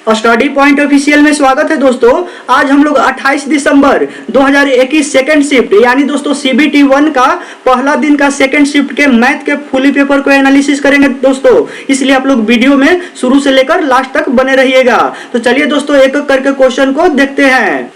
Study point official में स्वागत है दोस्तों। आज हम लोग 28 दिसंबर 2021 सेकंड शिफ्ट यानी दोस्तों सीबीटी 1 का पहला दिन का सेकंड शिफ्ट के मैथ के फुली पेपर को एनालिसिस करेंगे दोस्तों। इसलिए आप लोग वीडियो में शुरू से लेकर लास्ट तक बने रहिएगा। तो चलिए दोस्तों एक एक करके क्वेश्चन को देखते हैं।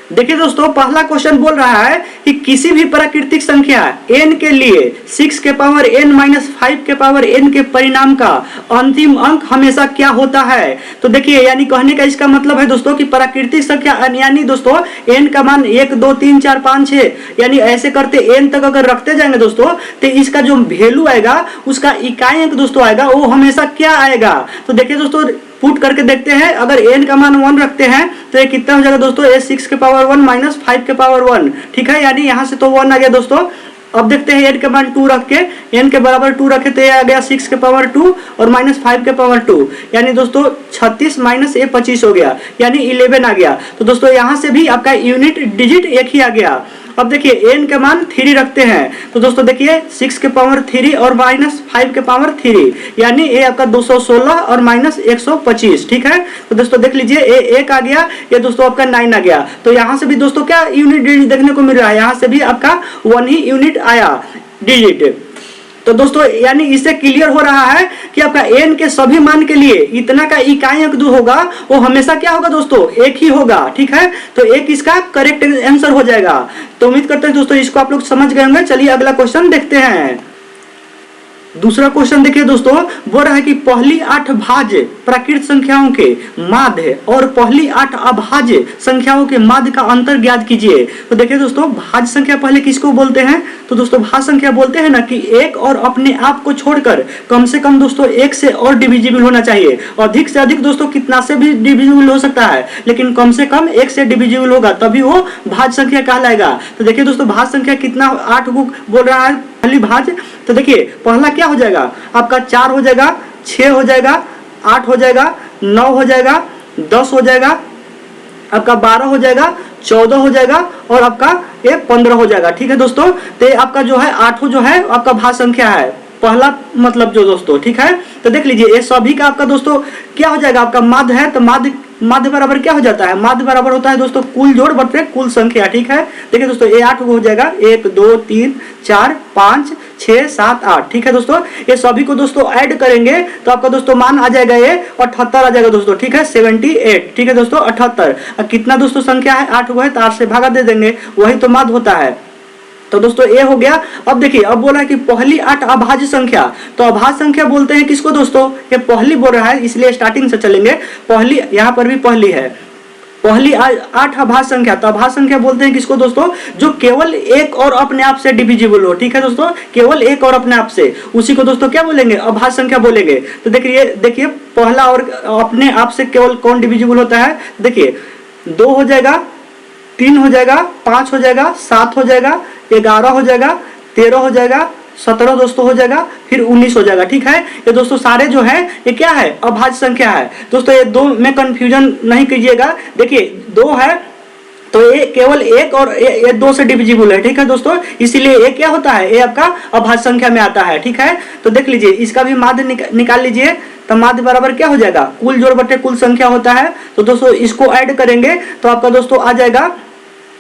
देखिए दोस्तों पहला क्वेश्चन बोल रहा है कि किसी भी प्राकृतिक संख्या n के लिए 6 के पावर n माइनस 5 के पावर n के परिणाम का अंतिम अंक हमेशा क्या होता है। तो देखिए यानी कहने का इसका मतलब है दोस्तों कि प्राकृतिक संख्या यानी दोस्तों n का मान 1 2 3 4 5 6 यानी ऐसे करते n तक अगर रखते जाएंगे दोस्तों तो इसका जो वैल्यू आएगा उसका इकाई अंक दोस्तों आएगा वो हमेशा क्या आएगा। तो देखिए दोस्तों पुट करके देखते हैं। अगर n का मान 1 रखते हैं तो ये कितना हो जाएगा दोस्तों, ये 6 के पावर 1 माइनस 5 के पावर 1। ठीक है, यानी यहाँ से तो 1 आ गया दोस्तों। अब देखते हैं n के मान 2 रख के, n के बराबर 2 रखे तो ये आ गया 6 के पावर 2 और माइनस 5 के पावर 2 यानी दोस्तों 36 माइनस ये 25 हो गया यानी 11 आ गया। तो दोस्तों यहाँ से भी आपका यूनिट डिजिट एक ही आ गया। अब देखिए n के मान 3 रखते हैं तो दोस्तों देखिए 6 के पावर 3 और माइनस 5 के पावर 3 यानी ये आपका 216 और माइनस 125। ठीक है, तो दोस्तों देख लीजिए ये 1 आ गया, ये दोस्तों आपका 9 आ गया। तो यहाँ से भी दोस्तों क्या यूनिट देखने को मिल रहा है, यहाँ से भी आपका 1 ही यूनिट आया डिजिट। तो दोस्तों यानी इससे क्लियर हो रहा है कि आपका n के सभी मान के लिए इतना का इकाई अंक जो होगा वो हमेशा क्या होगा दोस्तों, एक ही होगा। ठीक है, तो एक इसका करेक्ट आंसर हो जाएगा। तो उम्मीद करते हैं दोस्तों इसको आप लोग समझ गए होंगे। चलिए अगला क्वेश्चन देखते हैं। दूसरा क्वेश्चन देखिए दोस्तों, बोल रहा है कि पहली 8 भाज्य प्राकृत संख्याओं के माध्य और पहली 8 अभाज्य संख्याओं के माध्य का अंतर ज्ञात कीजिए। तो देखिए दोस्तों भाज्य संख्या पहले किसको बोलते हैं, तो दोस्तों भाज्य संख्या बोलते हैं ना कि एक और अपने आप को छोड़कर कम से कम दोस्तों एक से और डिविजिबल होना चाहिए। अधिक से अधिक दोस्तों कितना से भी डिविजिबल हो सकता है लेकिन कम से कम एक से डिविजिबल होगा तभी वो भाज्य संख्या कहलाएगा। तो देखिए दोस्तों भाज्य संख्या कितना 8 को बोल रहा है पहली भाज्य। तो देखिए पहला क्या हो जाएगा आपका 4 हो जाएगा, 6 हो जाएगा, 8 हो जाएगा, 9 हो जाएगा, 10 हो जाएगा, आपका 12 हो जाएगा, 14 हो जाएगा और आपका ये 15 हो जाएगा। ठीक है दोस्तों, तो आपका जो है 8 जो है आपका भाज्य संख्या है पहला मतलब जो दोस्तों। ठीक है, तो देख लीजिए ये सभी का आपका दोस्तों क्या हो जाएगा, आपका माध्य है तो माध्य बराबर क्या हो जाता है, माध्य बराबर होता है दोस्तों कुल जोड़ बटे कुल संख्या। ठीक है, देखिए दोस्तों ये 8 हो जाएगा, 1 2 3 4 5 6 7 8। ठीक है दोस्तों, ये सभी को दोस्तों ऐड करेंगे तो आपका दोस्तों मान आ जाएगा ये 78 आ जाएगा दोस्तों। ठीक है 78। ठीक है दोस्तों 78 और कितना दोस्तों संख्या है 8 को है तो 8 से भागा दे देंगे, वही तो माध्य होता है। तो दोस्तों ये हो गया। अब देखिए अब बोला है कि पहली 8 अभाज्य संख्या, तो अभाज्य संख्या बोलते हैं किसको दोस्तों, ये पहली बोल रहा है इसलिए स्टार्टिंग से चलेंगे। पहली यहाँ पर भी पहली है, पहली 8 अभाज्य संख्या, तो अभाज्य संख्या बोलते हैं किसको दोस्तों, जो केवल एक और अपने आप से डिविजिबल हो। ठीक है दोस्तों, केवल एक और अपने आप से, उसी को दोस्तों क्या बोलेंगे, अभाज्य संख्या बोलेंगे। तो देखिए पहला और अपने आप से केवल कौन डिविजिबल होता है, देखिए 2 हो जाएगा, 3 हो जाएगा, 5 हो जाएगा, 7 हो जाएगा, 11 हो जाएगा, 13 हो जाएगा, 17 दोस्तों हो जाएगा, फिर 19 हो जाएगा। ठीक है, ये दोस्तों सारे जो है ये क्या है, अभाज्य संख्या है दोस्तों। ये 2 में कंफ्यूजन नहीं कीजिएगा। देखिए 2 है तो ये केवल एक और ये 2 से डिविजिबल है। ठीक है दोस्तों, इसीलिए ये क्या होता है, ये आपका अभाज्य संख्या में आता है। ठीक है, तो देख लीजिए इसका भी माध्य निकाल लीजिए। तो माध्य बराबर क्या हो जाएगा, कुल जोड़ बटे कुल संख्या होता है। तो दोस्तों इसको ऐड करेंगे तो आपका दोस्तों आ जाएगा,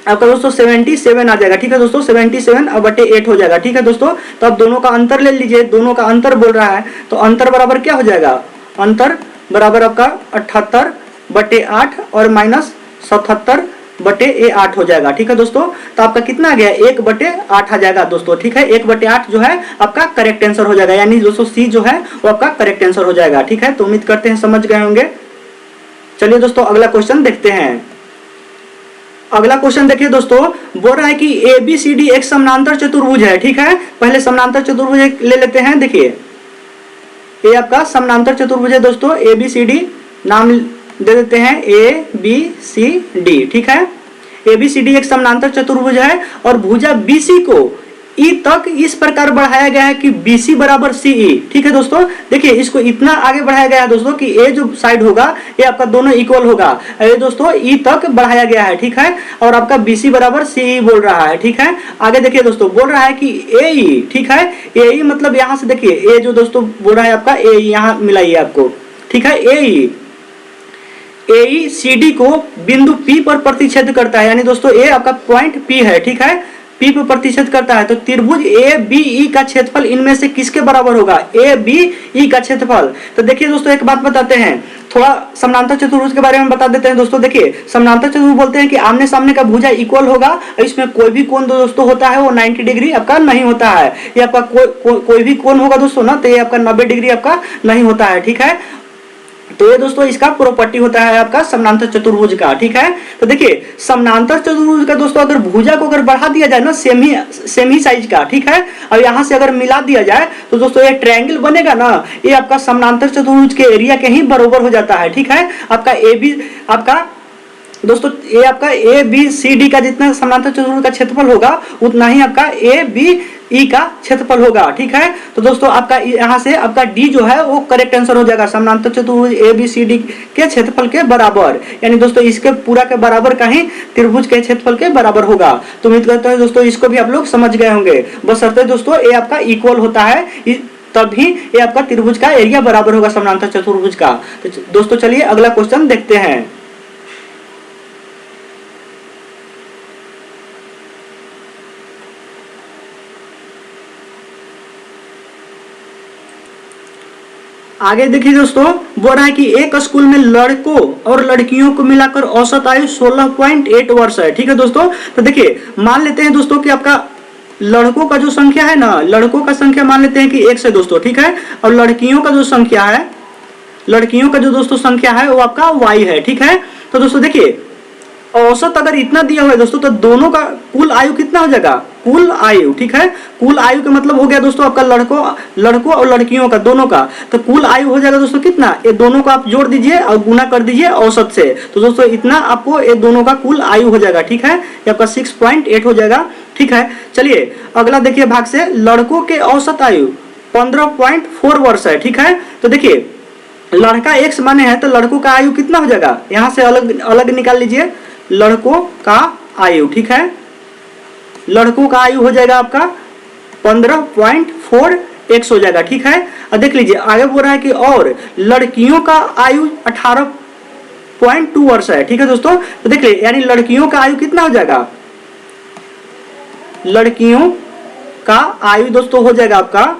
आपका दोस्तों 77 आ जाएगा। ठीक है दोस्तों 77 और बटे 8 हो जाएगा। ठीक है दोस्तों, तो अब दोनों का अंतर ले लीजिए, दोनों का अंतर बोल रहा है तो अंतर बराबर क्या हो जाएगा, अंतर बराबर आपका 78 बटे 8 और माइनस 77 बटे 8 हो जाएगा। ठीक है दोस्तों, तो आपका कितना आ गया, 1 बटे 8 आ जाएगा दोस्तों। ठीक है, 1 बटे 8 जो है आपका करेक्ट आंसर हो जाएगा, यानी दोस्तों सी जो है वो आपका करेक्ट आंसर हो जाएगा। ठीक है, तो उम्मीद करते हैं समझ गए होंगे। चलिए दोस्तों अगला क्वेश्चन देखते हैं। अगला क्वेश्चन देखिए दोस्तों, बोल रहा है कि ABCD एक समानांतर चतुर्भुज है। ठीक है, पहले समानांतर चतुर्भुज ले लेते हैं। देखिए ये आपका समानांतर चतुर्भुज है दोस्तों, ABCD नाम दे देते हैं ABCD। ठीक है, ABCD एक समानांतर चतुर्भुज है और भुजा BC को ई तक इस प्रकार बढ़ाया गया है कि BC बराबर CE। ठीक है दोस्तों, देखिए इसको इतना आगे बढ़ाया गया है दोस्तों कि ए जो साइड होगा ये आपका दोनों इक्वल होगा। ये दोस्तों ई तक बढ़ाया गया है, ठीक है, और आपका BC बराबर CE बोल रहा है। ठीक है, आगे देखिए दोस्तों बोल रहा है कि AE, ठीक है, AE मतलब यहाँ से देखिए ए जो दोस्तों बोल रहा है आपका AE यहाँ मिलाइए आपको। ठीक है, AE CD को बिंदु P पर प्रतिच्छेद करता है, यानी दोस्तों ए आपका पॉइंट P है। ठीक है, P पर प्रतिच्छेद करता है, तो त्रिभुज ABE का क्षेत्रफल इनमें से किसके बराबर होगा? ABE का क्षेत्रफल। तो देखिए दोस्तों एक बात बताते हैं, थोड़ा समानांतर चतुर्भुज के बारे में बता देते हैं दोस्तों। देखिए समानांतर चतुर्भुज बोलते हैं कि आमने सामने का भुजा इक्वल होगा, इसमें कोई भी कोण दोस्तों होता है वो 90 डिग्री आपका नहीं होता है। ये आपका कोई भी कोण होगा दोस्तों ना, तो ये आपका 90 डिग्री आपका नहीं होता है। ठीक है, तो ये दोस्तों इसका प्रॉपर्टी होता है आपका समानांतर चतुर्भुज का। ठीक है, तो देखिए समानांतर चतुर्भुज का दोस्तों अगर भुजा को अगर बढ़ा दिया जाए ना सेम ही साइज का, ठीक है, और यहाँ से अगर मिला दिया जाए तो दोस्तों ये ट्रायंगल बनेगा ना, ये आपका समानांतर चतुर्भुज के एरिया के ही बराबर हो जाता है। ठीक है, आपका AB आपका दोस्तों ये आपका ABCD का जितना समानांतर चतुर्भुज का क्षेत्रफल होगा उतना ही आपका ABE का क्षेत्रफल होगा। ठीक है, तो दोस्तों आपका यहाँ से आपका D जो है वो करेक्ट आंसर हो जाएगा, समानांतर चतुर्भुज ABCD के क्षेत्रफल के बराबर, यानी दोस्तों इसके पूरा के बराबर का ही त्रिभुज के क्षेत्रफल के बराबर होगा। तो उम्मीद करते हैं दोस्तों इसको भी आप लोग समझ गए होंगे, बशर्ते दोस्तों ये आपका इक्वल होता है तभी ये आपका त्रिभुज का एरिया बराबर होगा समानांतर चतुर्भुज का। तो दोस्तों चलिए अगला क्वेश्चन देखते हैं। आगे देखिए दोस्तों बोल रहा है कि एक स्कूल में लड़कों और लड़कियों को मिलाकर औसत आयु 16.8 वर्ष है। ठीक है दोस्तों, तो देखिए मान लेते हैं दोस्तों कि आपका लड़कों का जो संख्या है ना, लड़कों का संख्या मान लेते हैं कि 1 है दोस्तों। ठीक है, और लड़कियों का जो संख्या है, लड़कियों का जो दोस्तों संख्या है वो आपका Y है। ठीक है, तो दोस्तों देखिए औसत अगर इतना दिया हुआ है दोस्तों तो दोनों का कुल आयु कितना हो जाएगा? कुल आयु। ठीक है, कुल आयु का मतलब हो गया दोस्तों आपका लड़कों और लड़कियों का दोनों का, तो कुल आयु हो जाएगा दोस्तों कितना? ये दोनों को आप जोड़ दीजिए और गुना कर दीजिए औसत से, तो दोस्तों इतना आपको ये दोनों का कुल आयु हो जाएगा। ठीक है, ये आपका 6.8 हो जाएगा। ठीक है, चलिए अगला देखिए भाग से, लड़कों के औसत आयु 15.4 वर्ष है। ठीक है, तो देखिए लड़का X माने है तो लड़कों का आयु कितना हो जाएगा? यहाँ से अलग अलग निकाल लीजिए लड़कों का आयु। ठीक है, लड़कों का आयु हो जाएगा आपका 15.4x हो जाएगा। ठीक है, और देख लीजिए आगे बोल रहा है कि और लड़कियों का आयु 18.2 वर्ष है। ठीक है दोस्तों, तो देख लीजिए यानी लड़कियों का आयु कितना हो जाएगा? लड़कियों का आयु दोस्तों हो जाएगा आपका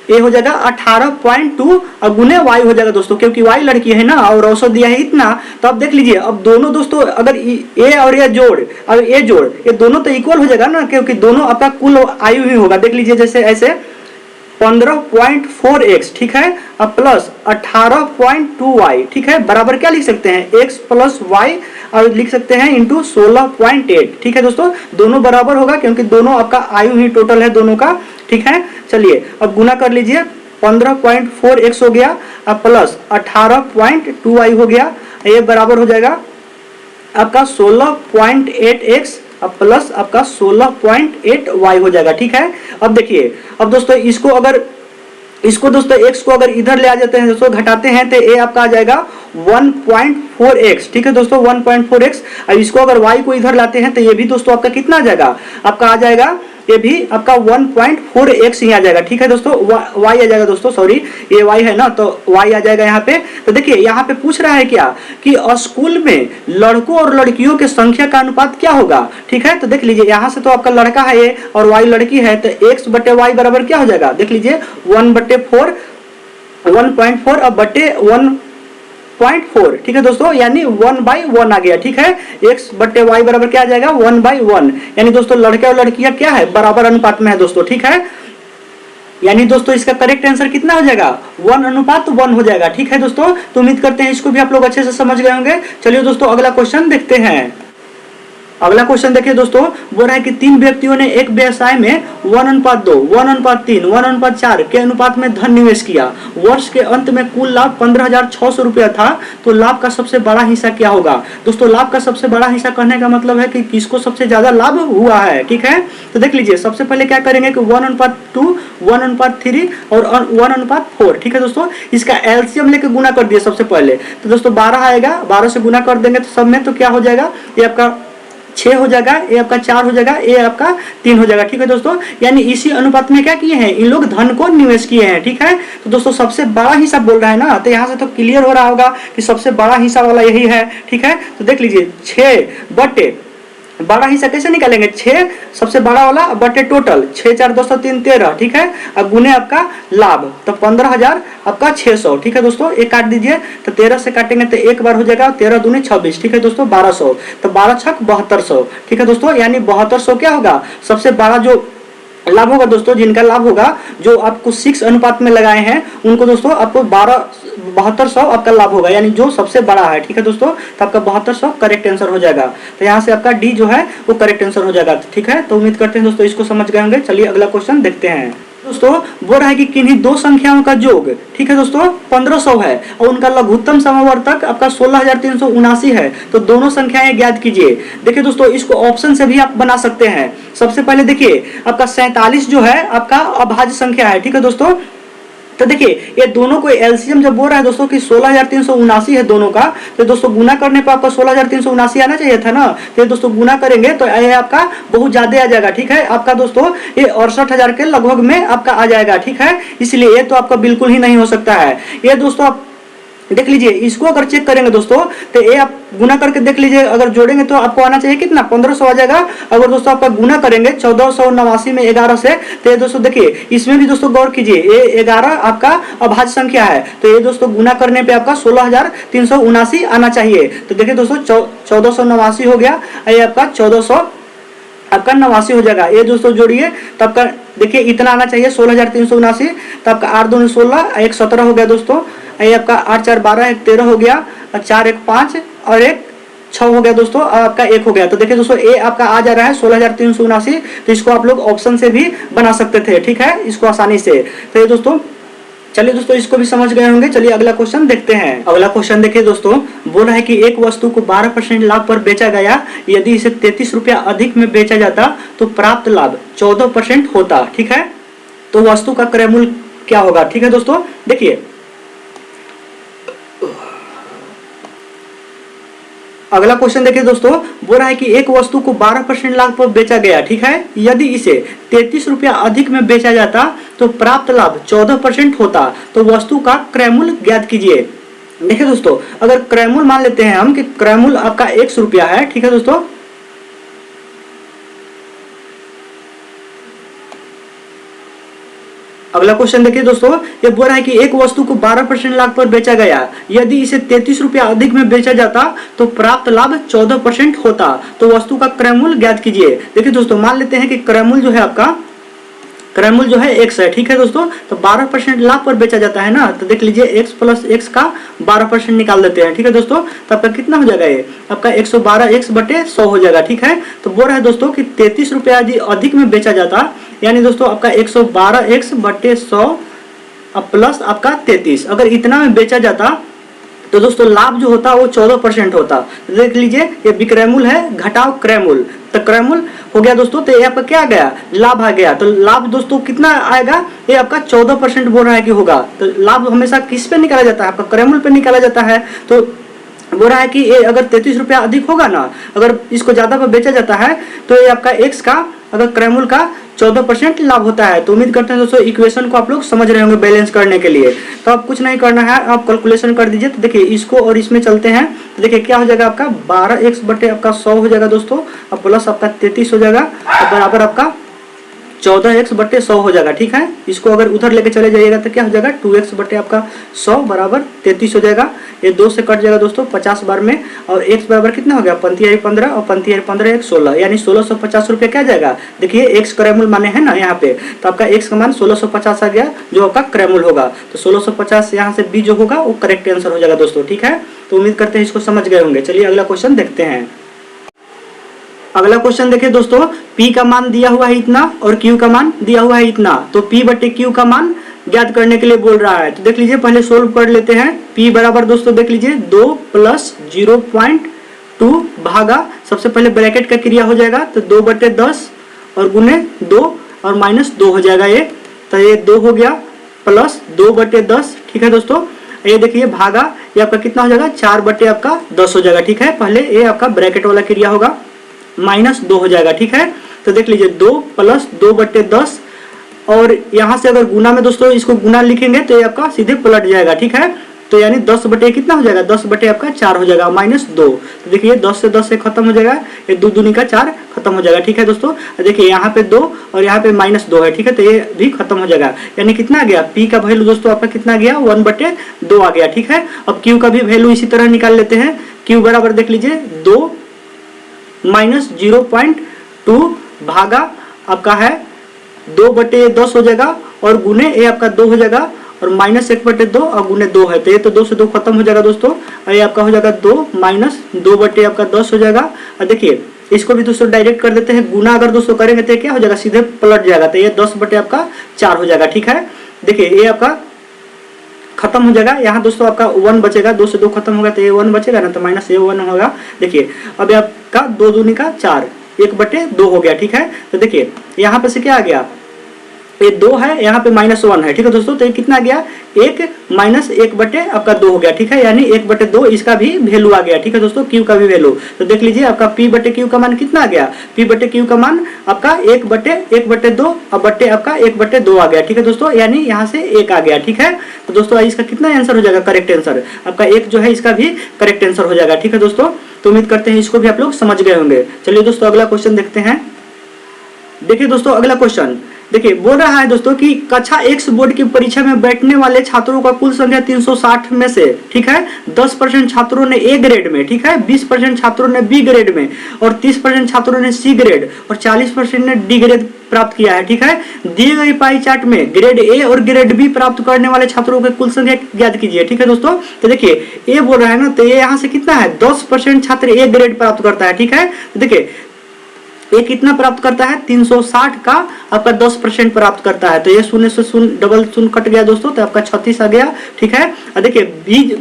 ये हो जाएगा 18.2 और गुने Y हो जाएगा दोस्तों, क्योंकि Y लड़की है ना और औसत दिया है इतना। तो अब देख लीजिए अब दोनों दोस्तों अगर ए और ये जोड़ और ये जोड़ ये दोनों तो इक्वल हो जाएगा ना, क्योंकि दोनों आपका कुल आयु ही होगा। देख लीजिए जैसे ऐसे 15.4x। ठीक है, अब प्लस 18.2y। ठीक है, बराबर क्या लिख सकते हैं? x प्लस y और लिख सकते हैं इंटू 16.8। ठीक है दोस्तों, दोनों बराबर होगा क्योंकि दोनों आपका आयु ही टोटल है दोनों का। ठीक है, चलिए अब गुना कर लीजिए, 15.4x हो गया अब प्लस 18.2y हो गया, ये बराबर हो जाएगा आपका 16.8x अब प्लस आपका 16.8y हो जाएगा। ठीक है, अब देखिए अब दोस्तों इसको दोस्तों x को अगर इधर ले आ जाते हैं दोस्तों, घटाते हैं तो ये आपका आ जाएगा 1.4x। ठीक है दोस्तों, 1.4x। अब इसको अगर y को इधर लाते हैं तो ये भी दोस्तों आपका कितना आ जाएगा? आपका आ जाएगा ये भी आपका 1.4x ही आ जाएगा। ठीक है दोस्तों, y आ जाएगा दोस्तों, सॉरी ये y है ना, तो y आ जाएगा यहाँ पे। तो देखिए यहाँ पे पूछ रहा है क्या कि स्कूल में लड़कों और लड़कियों के संख्या का अनुपात क्या होगा? ठीक है, तो देख लीजिए यहाँ से तो आपका लड़का है ये और y लड़की है, तो x बटे y बराबर क्या हो जाएगा? देख लीजिए 1/4 1.4 अब बटे 1.4। ठीक है दोस्तों, यानी 1/1 आ गया। ठीक है, x बटे y बराबर क्या आ जाएगा? 1/1, यानी दोस्तों लड़के और लड़कियां क्या है? बराबर अनुपात में है दोस्तों। ठीक है, यानी दोस्तों इसका करेक्ट आंसर कितना हो जाएगा? 1:1 हो जाएगा। ठीक है दोस्तों, तो उम्मीद करते हैं इसको भी आप लोग अच्छे से समझ गए होंगे। चलिए दोस्तों अगला क्वेश्चन देखते हैं। अगला क्वेश्चन देखिए दोस्तों, बोल रहा है कि तीन व्यक्तियों ने एक व्यवसाय में 1:2, 1:3, 1:4 के अनुपात में धन निवेश किया। वर्ष के अंत में कुल लाभ 15,600 रुपया था, तो लाभ का सबसे बड़ा हिस्सा क्या होगा। दोस्तों लाभ का सबसे बड़ा हिस्सा कहने का मतलब है कि किसको सबसे ज्यादा लाभ हुआ है, ठीक है। तो देख लीजिए, सबसे पहले क्या करेंगे कि 1:2, 1:3 और 1:4, ठीक है दोस्तों। इसका एलसीएम लेके गुना कर दिए सबसे पहले, तो दोस्तों 12 आएगा, 12 से गुना कर देंगे तो सब में तो क्या हो जाएगा, ये आपका 6 हो जाएगा, ये आपका 4 हो जाएगा, ये आपका 3 हो जाएगा, ठीक है दोस्तों। यानी इसी अनुपात में क्या किए हैं, इन लोग धन को निवेश किए हैं, ठीक है। तो दोस्तों सबसे बड़ा हिस्सा बोल रहा है ना, तो यहाँ से तो क्लियर हो रहा होगा कि सबसे बड़ा हिस्सा वाला यही है, ठीक है। तो देख लीजिए 6 बटे बड़ा हिस्सा कैसे निकालेंगे, 6 सबसे बड़ा वाला बटे टोटल 6 4 2 3 13, ठीक है। अब गुने आपका लाभ, तो 15,000 आपका 600, ठीक है दोस्तों। एक काट दीजिए, तो 13 से काटेंगे तो एक बार हो जाएगा, 13 दूनी 26, ठीक है दोस्तों, 1200, तो 12 छक 7200, ठीक है दोस्तों। यानी 7200 क्या होगा, सबसे बड़ा जो लाभ होगा दोस्तों, जिनका लाभ होगा जो आपको 6 अनुपात में लगाए हैं उनको दोस्तों आपको 7200 आपका लाभ होगा, यानी जो सबसे बड़ा है, ठीक है दोस्तों। तो आपका 7200 करेक्ट आंसर हो जाएगा। तो यहाँ से आपका डी जो है वो करेक्ट आंसर हो जाएगा, ठीक है। तो उम्मीद करते हैं दोस्तों इसको समझ गए होंगे। चलिए अगला क्वेश्चन देखते हैं दोस्तों। बोल रहा है कि किन्हीं दो संख्याओं का योग, ठीक है दोस्तों, 1500 है और उनका लघुत्तम समवर्तक आपका 16,379 है, तो दोनों संख्याएं ज्ञात कीजिए। देखिए दोस्तों, इसको ऑप्शन से भी आप बना सकते हैं। सबसे पहले देखिए, आपका 47 जो है आपका अभाज्य संख्या है, ठीक है दोस्तों। तो देखिए ये दोनों को एलसीएम जब बोल रहा है दोस्तों कि 16,379 है दोनों का, तो दोस्तों गुना करने पर आपका 16,379 आना चाहिए था ना। तो दोस्तों गुना करेंगे तो ये आपका बहुत ज्यादा आ जाएगा, ठीक है। आपका दोस्तों ये 68,000 के लगभग में आपका आ जाएगा, ठीक है। इसलिए ये तो आपका बिल्कुल ही नहीं हो सकता है। ये दोस्तों आप देख लीजिए, इसको अगर चेक करेंगे दोस्तों तो ये आप गुना करके देख लीजिए, अगर जोड़ेंगे तो आपको आना चाहिए कितना, 1500 आ जाएगा। अगर दोस्तों आपका गुना करेंगे 1489 में 11 से, तो ये दोस्तों देखिए इसमें भी दोस्तों गौर कीजिए, ये 11 आपका अभाज्य संख्या है, तो ये दोस्तों गुना करने पे आपका 16,379 आना चाहिए। तो देखिए दोस्तों 1489 हो गया, ये आपका 1400 आपका 89 हो जाएगा। ये दोस्तों जोड़िए तो आपका देखिए इतना आना चाहिए 16,379, तो आपका 8 दूनी 16, 1 17 हो गया दोस्तों। ये आपका 8 4 12, 1 13 हो गया, 4 1 5 और 1 6 हो गया दोस्तों, आपका 1 हो गया। तो देखिए दोस्तों ये आपका आ जा रहा है 16,379, तो इसको आप लोग ऑप्शन से भी बना सकते थे, ठीक है, इसको आसानी से। तो ये दोस्तों चलिए दोस्तों इसको भी समझ गए होंगे। चलिए अगला क्वेश्चन देखते हैं। अगला क्वेश्चन देखिए दोस्तों, बोल रहा है कि एक वस्तु को 12% लाभ पर बेचा गया, यदि इसे 33 रुपया अधिक में बेचा जाता तो प्राप्त लाभ 14% होता, ठीक है। तो वस्तु का क्रय मूल्य क्या होगा, ठीक है दोस्तों। देखिए अगला क्वेश्चन देखिए दोस्तों, बोल रहा है कि एक वस्तु को 12% लाभ पर बेचा गया, ठीक है, यदि इसे 33 रुपया अधिक में बेचा जाता तो प्राप्त लाभ 14% होता, तो वस्तु का क्रय मूल्य ज्ञात कीजिए। देखिए दोस्तों, अगर क्रय मूल्य मान लेते हैं हम कि क्रय मूल्य आपका 100 रुपया है, ठीक है दोस्तों। अगला क्वेश्चन देखिए दोस्तों, ये बोल रहा है कि एक वस्तु को 12% लाभ पर बेचा गया, यदि इसे 33 रुपया अधिक में बेचा जाता तो प्राप्त लाभ 14% होता, तो वस्तु का क्रय मूल्य ज्ञात कीजिए। देखिए दोस्तों, मान लेते हैं कि क्रय मूल्य जो है आपका क्रय मूल्य जो है x है, ठीक है दोस्तों। तो 12% लाभ पर बेचा जाता है ना, तो देख लीजिए x प्लस x का 12% निकाल देते हैं, ठीक है दोस्तों। तो आपका कितना हो जाएगा, ये आपका 112x बटे 100 हो जाएगा, ठीक है। तो बोल रहा है दोस्तों कि 33 रुपया यदि अधिक में बेचा जाता, यानी दोस्तों आपका 112x बटे 100 प्लस आपका 33, अगर इतना में बेचा जाता तो दोस्तों लाभ जो होता वो 14% होता। देख लीजिए ये विक्रय मूल्य है घटाव क्रय मूल्य, तो क्रय मूल्य हो गया दोस्तों, तो ये आपका क्या आ गया, लाभ आ गया। तो लाभ दोस्तों कितना आएगा, ये आपका 14% बोल रहा है कि होगा। तो लाभ हमेशा किस पे निकाला जाता है, आपका क्रय मूल्य पे निकाला जाता है। तो बोल रहा है कि ये अगर 33 रुपया अधिक होगा ना, अगर इसको ज्यादा पर बेचा जाता है तो ये आपका x का अगर क्रय मूल्य का 14% लाभ होता है। तो उम्मीद करते हैं दोस्तों इक्वेशन को आप लोग समझ रहे होंगे बैलेंस करने के लिए। तो आप कुछ नहीं करना है, आप कैलकुलेशन कर दीजिए। तो देखिए इसको और इसमें चलते हैं, तो देखिए क्या हो जाएगा, आपका 12x बटे आपका 100 हो जाएगा दोस्तों, और प्लस आपका 33 हो जाएगा, और बराबर आपका 14x बटे 100 हो जाएगा, ठीक है। इसको अगर उधर लेके चले जाइएगा तो क्या हो जाएगा, 2x बटे आपका 100 बराबर 33 हो जाएगा। ये 2 से कट जाएगा दोस्तों 50 बार में, और x बराबर कितना हो गया, 15 और 15 16, यानी 1650 रुपया क्या जाएगा। देखिए x क्रय मूल्य माने है ना यहाँ पे, तो आपका x का मान 1650 आ गया, जो आपका क्रय मूल्य होगा। तो 1650 यहाँ से b जो होगा वो करेक्ट आंसर हो जाएगा दोस्तों, ठीक है। तो उम्मीद करते हैं इसको समझ गए होंगे। चलिए अगला क्वेश्चन देखते हैं। अगला क्वेश्चन देखिए दोस्तों, P का मान दिया हुआ है इतना और Q का मान दिया हुआ है इतना, तो P बटे Q का मान ज्ञात करने के लिए बोल रहा है। तो देख लीजिए पहले सोल्व कर लेते हैं। P बराबर दोस्तों देख लीजिए 2 प्लस 0.2 भागा, सबसे पहले ब्रैकेट का क्रिया हो जाएगा तो 2 बटे 10 और गुने 2 और माइनस 2 हो जाएगा ये, तो ये 2 हो गया प्लस 2 बटे 10। ठीक है दोस्तों, ये देखिए भागा, ये आपका कितना हो जाएगा 4 बटे आपका 10 हो जाएगा। ठीक है, पहले ये आपका ब्रैकेट वाला क्रिया होगा, माइनस 2 हो जाएगा। ठीक है, तो देख लीजिए 2 प्लस 2 बटे 10 और यहाँ से अगर गुना में दोस्तों इसको गुना लिखेंगे तो ये आपका सीधे पलट जाएगा। ठीक है, तो यानी 10 बटे कितना हो जाएगा, 10 बटे आपका 4 हो जाएगा माइनस 2। तो देखिए 10 से खत्म हो जाएगा, ये 2 दूनी का 4 खत्म हो जाएगा। ठीक है दोस्तों, देखिए यहाँ पे 2 और यहाँ पे माइनस 2 है। ठीक है, तो ये भी खत्म हो जाएगा, यानी कितना आ गया P का वैल्यू दोस्तों आपका कितना आ गया 1 बटे 2 आ गया। ठीक है, अब Q का भी वैल्यू इसी तरह निकाल लेते हैं। Q बराबर देख लीजिए 2 माइनस 0.2 भागा आपका है 2 बटे 10 हो जाएगा और गुने ये आपका 2 हो जाएगा और माइनस 1 बटे 2 और गुने 2 है, तो ये तो 2 से 2 खत्म हो जाएगा दोस्तों, और ये आपका हो जाएगा 2 माइनस 2 बटे आपका 10 हो जाएगा। और देखिए इसको भी दोस्तों डायरेक्ट कर देते हैं, गुना अगर दोस्तों करेंगे तो क्या हो जाएगा, सीधे पलट जाएगा, तो ये 10 बटे आपका 4 हो जाएगा। ठीक है, देखिए ये आपका खत्म हो जाएगा, यहाँ दोस्तों आपका 1 बचेगा, 2 से 2 खत्म होगा तो ये 1 बचेगा ना, तो माइनस ये 1 होगा। देखिए अब आपका 2 दूनी का 4, 1 बटे 2 हो गया। ठीक है, तो देखिए यहाँ पे से क्या आ गया, ये 2 है, यहाँ पे माइनस 1 है। ठीक है दोस्तों, तो ये कितना आ गया 1 माइनस 1 बटे आपका 2 हो गया। ठीक है, यानी 1 बटे 2 इसका भी वैल्यू आ गया। ठीक है दोस्तों, Q का भी वैल्यू, तो देख लीजिए आपका P बटे Q का मान कितना आ गया, P बटे Q का मान आपका 1 बटे 2 और बटे आपका 1 बटे 2 आ गया। ठीक है दोस्तों, यानी यहाँ से 1 आ गया। ठीक है, तो दोस्तों इसका कितना आंसर हो जाएगा, करेक्ट आंसर आपका 1 जो है इसका भी करेक्ट आंसर हो जाएगा। ठीक है दोस्तों, तो उम्मीद करते हैं इसको भी आप लोग समझ गए होंगे। चलिए दोस्तों अगला क्वेश्चन देखते हैं। देखिए दोस्तों अगला क्वेश्चन, देखिए बोल रहा है दोस्तों कि कक्षा X बोर्ड की परीक्षा में बैठने वाले छात्रों का कुल संख्या 360 में से, ठीक है, 10% छात्रों ने A ग्रेड में, ठीक है, 20% छात्रों ने B ग्रेड में और 30% छात्रों ने C ग्रेड और 40% ने D ग्रेड प्राप्त किया है। ठीक है, दिए गए पाई चार्ट में ग्रेड A और ग्रेड B प्राप्त करने वाले छात्रों के कुल संख्या ज्ञात कीजिए। ठीक है दोस्तों, तो देखिए A बोल रहा है ना, तो ये यहाँ से कितना है 10% छात्र A ग्रेड प्राप्त करता है। ठीक है, तो देखिए ये कितना प्राप्त करता है 360 का आपका 10% प्राप्त करता है, तो ये शून्य से शून्य डबल शून्य कट गया दोस्तों, तो आपका 36 आ गया। ठीक है, और देखिए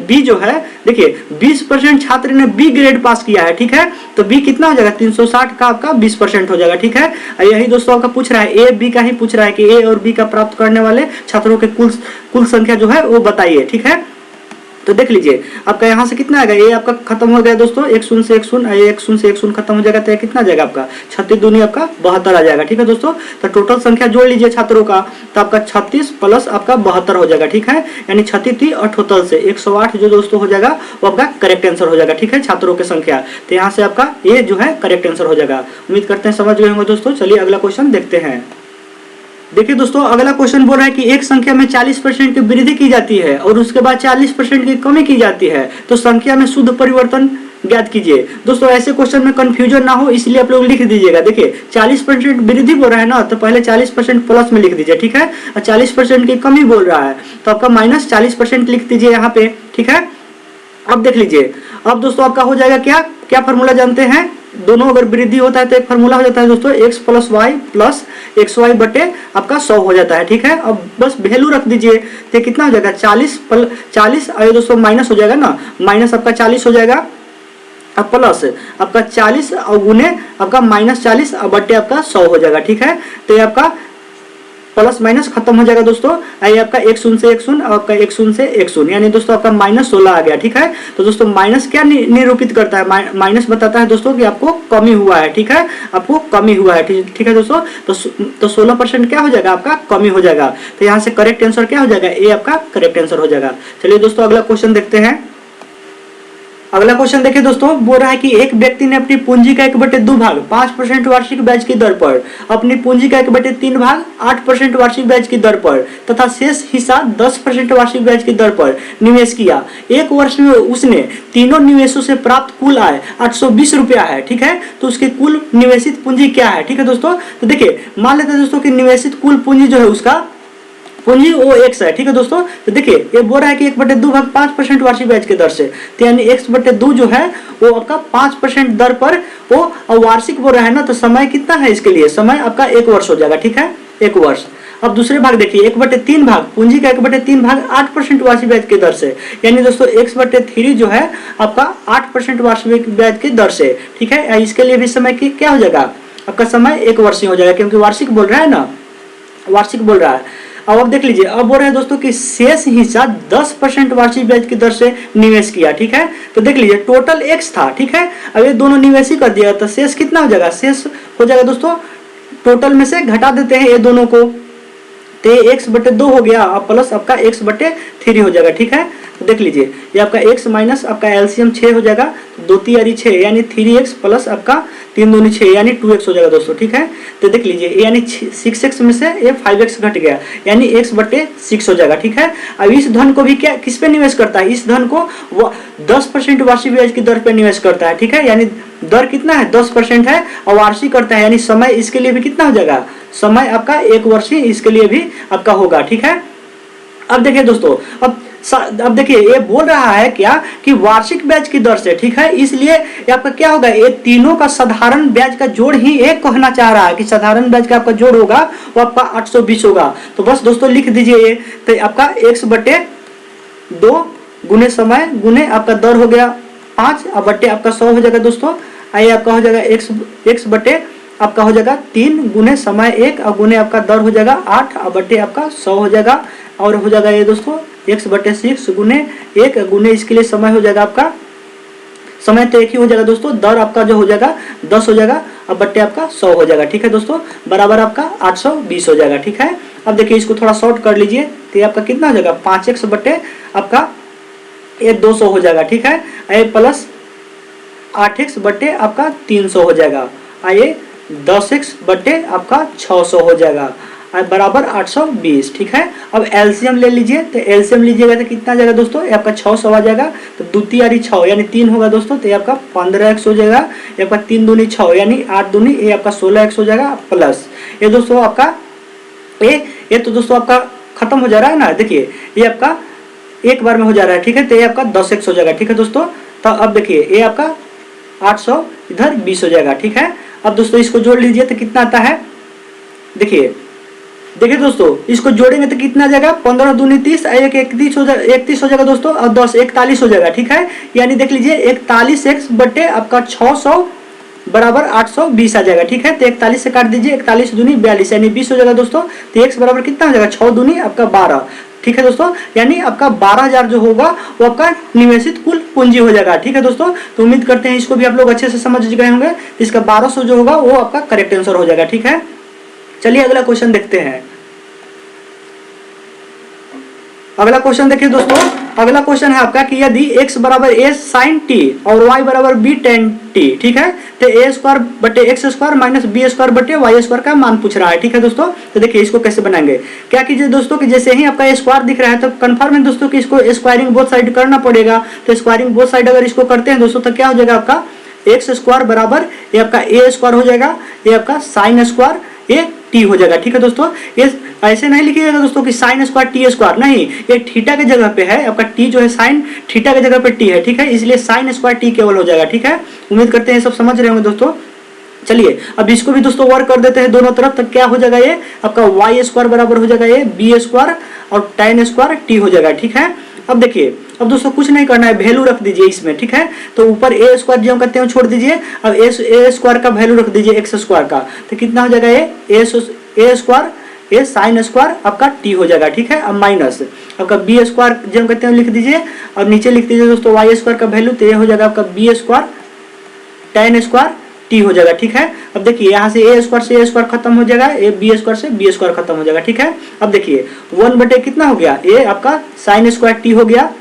बी जो है, देखिए 20% छात्र ने बी ग्रेड पास किया है। ठीक है, तो बी कितना हो जाएगा 360 का आपका 20% हो जाएगा। ठीक है, यही दोस्तों आपका पूछ रहा है, ए बी का ही पूछ रहा है कि ए और बी का प्राप्त करने वाले छात्रों के कुल संख्या जो है वो बताइए। ठीक है, तो देख लीजिए आपका यहाँ से कितना आएगा, ये आपका खत्म हो गया दोस्तों, 1 शून्य से 1 शून्य, 1 शून्य से 1 शून्य खत्म हो जाएगा, तो कितना आ जाएगा आपका 36 दूनी आपका 72 आ जाएगा। ठीक है दोस्तों, तो टोटल संख्या जोड़ लीजिए छात्रों का, तो आपका 36 प्लस आपका 72 हो जाएगा। ठीक है, यानी 36 और टोटल से 108 जो दोस्तों हो जाएगा वो आपका करेक्ट आंसर हो जाएगा। ठीक है, छात्रों की संख्या, तो यहाँ से आपका ये जो है करेक्ट आंसर हो जाएगा। उम्मीद करते हैं समझ गए होंगे दोस्तों। चलिए अगला क्वेश्चन देखते हैं। देखिए दोस्तों अगला क्वेश्चन बोल रहा है कि एक संख्या में 40% की वृद्धि की जाती है और उसके बाद 40% की कमी की जाती है, तो संख्या में शुद्ध परिवर्तन ज्ञात कीजिए। दोस्तों ऐसे क्वेश्चन में कंफ्यूजन ना हो इसलिए आप लोग लिख दीजिएगा। देखिए 40% वृद्धि बोल रहा है ना, तो पहले 40% प्लस में लिख दीजिए। ठीक है, और 40% की कमी बोल रहा है तो आपका माइनस 40% लिख दीजिए यहाँ पे। ठीक है, अब देख लीजिए, अब दोस्तों आपका हो जाएगा क्या क्या फॉर्मूला जानते हैं, दोनों अगर वृद्धि होता है तो एक फॉर्मूला हो जाता है दोस्तों x plus y plus x y बटे आपका 100 हो जाता है। ठीक है, अब बस वैल्यू रख दीजिए, तो कितना हो जाएगा 40 आइए दोस्तों माइनस हो जाएगा ना, माइनस आपका 40 हो जाएगा, अब प्लस आपका 40 और गुने आपका माइनस 40 और बटे आपका 100 हो जाएगा। ठीक है, तो ये आपका प्लस माइनस खत्म हो जाएगा दोस्तों, ये आपका 1 शून्य से 1 शून्य और आपका 1 शून्य से 1 शून्य, यानी दोस्तों आपका माइनस 16 आ गया। ठीक है, तो दोस्तों माइनस क्या निरूपित करता है, माइनस बताता है दोस्तों कि आपको कमी हुआ है। ठीक है, आपको कमी हुआ है। ठीक है दोस्तों, तो 16% क्या हो जाएगा आपका कमी हो जाएगा, तो यहाँ से करेक्ट आंसर क्या हो जाएगा, ये आपका करेक्ट आंसर हो जाएगा। चलिए दोस्तों अगला क्वेश्चन देखते हैं। अगला क्वेश्चन देखिए दोस्तों, बोल रहा है कि एक व्यक्ति ने अपनी पूंजी का 1/2 भाग 5% वार्षिक ब्याज की दर पर, अपनी पूंजी का 1/3 भाग 8% वार्षिक ब्याज की दर पर तथा शेष हिस्सा 10% वार्षिक ब्याज की दर पर निवेश किया। एक वर्ष में उसने तीनों निवेशों से प्राप्त कुल आय 820 रुपया है। ठीक है, तो उसकी कुल निवेशित पूंजी क्या है। ठीक है दोस्तों, तो देखिए मान लेते हैं दोस्तों कि निवेशित कुल पूंजी जो है उसका पूंजी वो एक्स है, ठीक है दोस्तों। तो देखिए ये बोल रहा है कि 1/2 भाग 5% वार्षिक ब्याज के दर से, तो यानी x/2 जो है वो आपका 5% दर पर वो वार्षिक बोल रहा है ना, तो समय कितना है इसके लिए, समय आपका 1 वर्ष हो जाएगा, ठीक है, 1 वर्ष। अब दूसरे भाग देखिए 1/3 भाग, पूंजी का 1/3 भाग 8% वार्षिक ब्याज की दर से, यानी दोस्तों x/3 जो है आपका 8% वार्षिक ब्याज की दर से, ठीक है। इसके लिए भी समय की क्या हो जाएगा, आपका समय 1 वर्ष ही हो जाएगा, क्योंकि वार्षिक बोल रहा है ना, वार्षिक बोल रहा है। अब देख लीजिए, अब बोल रहे हैं दोस्तों कि शेष हिस्सा 10% वार्षिक ब्याज की दर से निवेश किया, ठीक है। तो देख लीजिए टोटल x था, ठीक है, अब ये दोनों निवेश ही कर दिया, तो शेष कितना हो जाएगा, शेष हो जाएगा दोस्तों, टोटल में से घटा देते हैं ये दोनों को, तो ये x/2 हो गया, अब प्लस आपका x/3 हो जाएगा, ठीक है। तो देख लीजिए ये आपका x माइनस आपका एलसीएम 6 हो जाएगा, 2 3 6 यानी 3x प्लस आपका 3 दूनी 6 यानी 2x हो जाएगा दोस्तों, ठीक है। तो देख लीजिए यानी 6x में से ये 5x घट गया, यानी x/6 हो जाएगा, ठीक है। अब इस धन को भी क्या किस पे निवेश करता है, इस धन को 10% वार्षिक ब्याज की दर पे निवेश करता है, ठीक है, यानी दर कितना है 10% है और वार्षिक करता है, यानी समय इसके लिए भी कितना हो जाएगा, समय आपका 1 वर्ष ही इसके लिए भी आपका होगा, ठीक है। अब देखिए दोस्तों, अब देखिए ये बोल रहा है क्या कि वार्षिक ब्याज की दर से, ठीक है, इसलिए ये आपका क्या होगा, ये तीनों का साधारण ब्याज का जोड़ ही एक कहना चाह रहा है कि साधारण ब्याज का आपका जोड़ होगा वो आपका 820 होगा। तो बस दोस्तों लिख दीजिए ये, तो आपका x/2 गुने समय गुने आपका दर हो गया 5 और बट्टे आपका 100 हो जाएगा दोस्तों। आइए आपका हो जाएगा x बटे आपका हो जाएगा 3 गुने समय 1 और गुने आपका दर हो जाएगा 8 और बट्टे आपका 100 हो जाएगा, और हो जाएगा ये दोस्तों x/6 गुने 1 गुने इसके लिए समय हो जाएगा आपका, समय तो एक ही हो जाएगा दोस्तों, दर आपका जो हो जाएगा 10 हो जाएगा और बट्टे आपका 100 हो जाएगा, ठीक है दोस्तों, बराबर आपका 820 हो जाएगा, ठीक है। अब देखिए इसको थोड़ा शॉर्ट कर लीजिए, तो ये आपका कितना हो जाएगा 5x बट्टे आपका ये 200 हो जाएगा, ठीक है, ये प्लस 8x बट्टे आपका 300 हो जाएगा, आइए 10x बट्टे आपका 600 हो जाएगा बराबर 820, ठीक है। अब एलसीएम ले लीजिए, तो एलसीएम लीजिएगा तो कितना जाएगा दोस्तों, ये आपका 600 आ जाएगा, तो 2 3 6 यानी 3 होगा दोस्तों, तो ये आपका 15x हो जाएगा, ये आपका 3 दूनी 6 यानी 8 दूनी ये आपका 16x हो जाएगा, प्लस ये दोस्तों आपका ये तो दोस्तों आपका खत्म हो जा रहा है ना, देखिए ये आपका एक बार में हो जा रहा है, ठीक है, तो ये आपका 10x हो जाएगा, ठीक है दोस्तों। तो अब देखिए ये आपका 800 इधर 20 हो जाएगा, ठीक है। अब दोस्तों इसको जोड़ लीजिए तो कितना आता है, देखिए दोस्तों इसको जोड़ेंगे तो कितना जाएगा 15 दूनी 30 एक 31 हो जाएगा दोस्तों, और 10 41 हो जाएगा, ठीक है, यानी देख लीजिए 41x बटे आपका 600 बराबर 820 आ जाएगा, ठीक है। तो 41 से काट दीजिए, 41 दूनी 42 यानी 20 हो जाएगा दोस्तों, तो x बराबर कितना हो जाएगा 6 दूनी आपका 12, ठीक है दोस्तों, यानी आपका 12,000 जो होगा वो आपका निवेशित कुल पूंजी हो जाएगा, ठीक है दोस्तों। तो उम्मीद करते हैं इसको भी आप लोग अच्छे से समझ गए होंगे, इसका 1200 जो होगा वो आपका करेक्ट आंसर हो जाएगा, ठीक है। चलिए अगला क्वेश्चन देखते हैं। अगला क्वेश्चन देखिए दोस्तों, अगला क्वेश्चन है आपका कि यदि x बराबर a sin t और y बराबर b tan t, ठीक है, तो a² बटे x² माइनस b² बटे y² का मान पूछ रहा है, ठीक है दोस्तों। तो देखिए इसको कैसे बनाएंगे, क्या कीजिए दोस्तों कि जैसे ही आपका a² दिख रहा है तो कंफर्म है दोस्तों कि इसको स्क्वायरिंग बोथ साइड करना पड़ेगा। तो स्क्वायरिंग बोथ साइड अगर इसको करते हैं दोस्तों तो क्या हो जाएगा आपका x² बराबर ये आपका a² हो जाएगा, ये आपका sin² ये t हो जाएगा, ठीक है दोस्तों। ये ऐसे नहीं लिखिएगा दोस्तों कि sin² t² नहीं, ये थीटा के जगह पे है, आपका t जो है sin थीटा के जगह पे t है, ठीक है, इसलिए sin² t केवल हो जाएगा, ठीक है। उम्मीद करते हैं सब समझ रहे होंगे दोस्तों। चलिए अब इसको भी दोस्तों वर्क कर देते हैं दोनों तरफ, तो क्या हो जाएगा ये आपका y² बराबर हो जाएगा ये b² और tan² t हो जाएगा, ठीक है। अब देखिए अब दोस्तों कुछ नहीं करना है, वैल्यू रख दीजिए इसमें, ठीक है। तो ऊपर a² जो हम कहते हैं छोड़ दीजिए, अब a² का वैल्यू रख दीजिए x² का, तो कितना हो जाएगा ये a² ये sin² आपका t हो जाएगा, ठीक है। अब माइनस आपका b² जो हम कहते हैं लिख दीजिए, और नीचे लिख दीजिए दोस्तों y² का वैल्यू, तो ये हो जाएगा आपका b² tan² t हो जाएगा, ठीक है। अब देखिए यहाँ से a² से a² खत्म हो जाएगा, ये b² से b² खत्म हो जाएगा, ठीक है। अब देखिए 1 बटे कितना हो गया, ये आपका sin² t हो गया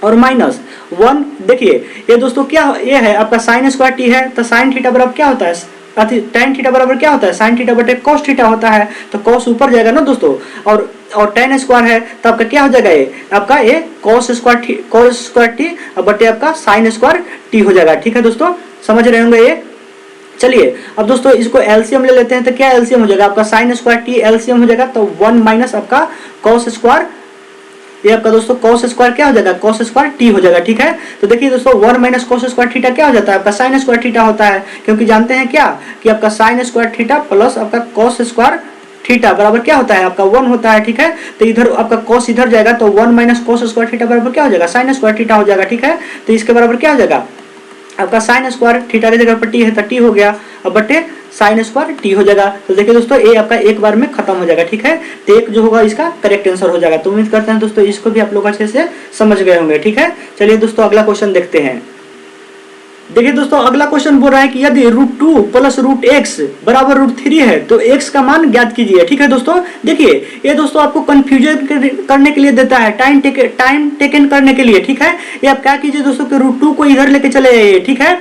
और माइनस 1, देखिए ये दोस्तों क्या ये है आपका sin² t है, तो sin थीटा बराबर क्या होता है, tan थीटा बराबर क्या होता है sin थीटा बटे cos थीटा होता है, तो cos ऊपर जाएगा ना दोस्तों, और tan² है तो आपका क्या हो जाएगा ये आपका ये cos² t बटे आपका sin² t हो जाएगा, ठीक है दोस्तों, समझ रहे होंगे ये। चलिए अब दोस्तों इसको एलसीएम ले लेते हैं, तो क्या एलसीएम हो जाएगा आपका साइन स्क्वायर टी एलसीएम हो जाएगा, तो 1 माइनस आपका कॉस स्क्वायर, ये आपका दोस्तों कॉस स्क्वायर क्या हो जाएगा, कॉस स्क्वायर टी हो जाएगा। ठीक है, तो देखिए दोस्तों 1 माइनस कॉस स्क्वायर थीटा क्या हो जाता है, आपका साइन स्क्वायर थीटा होता है, क्योंकि जानते हैं क्या कि आपका साइन स्क्वायर थीटा प्लस आपका कॉस स्क्वायर थीटा बराबर क्या होता है, आपका 1 होता है। ठीक है, तो इधर आपका कॉस इधर जाएगा, तो 1 माइनस कॉस स्क्वायर थीटा बराबर क्या हो जाएगा, साइन स्क्वायर थीटा हो जाएगा। ठीक है, तो इसके बराबर क्या हो जाएगा, आपका साइन स्क्वायर थीटा की जगह पर टी है तो टी हो गया, अब बटे साइन स्क्वायर टी हो जाएगा। तो देखिए दोस्तों ए आपका एक बार में खत्म हो जाएगा। ठीक है, तो एक जो होगा इसका करेक्ट आंसर हो जाएगा। तो उम्मीद करते हैं दोस्तों इसको भी आप लोग अच्छे से समझ गए होंगे। ठीक है, चलिए दोस्तों अगला क्वेश्चन देखते हैं। देखिए दोस्तों अगला क्वेश्चन बोल रहा है कि यदि √2 प्लस √x बराबर √3 है तो x का मान ज्ञात कीजिए। ठीक है दोस्तों, देखिए ये दोस्तों आपको कंफ्यूजन करने के लिए देता है, टाइम टेकन करने के लिए। ठीक है, ये आप क्या कीजिए दोस्तों कि √2 को इधर लेके चले जाइए। ठीक है,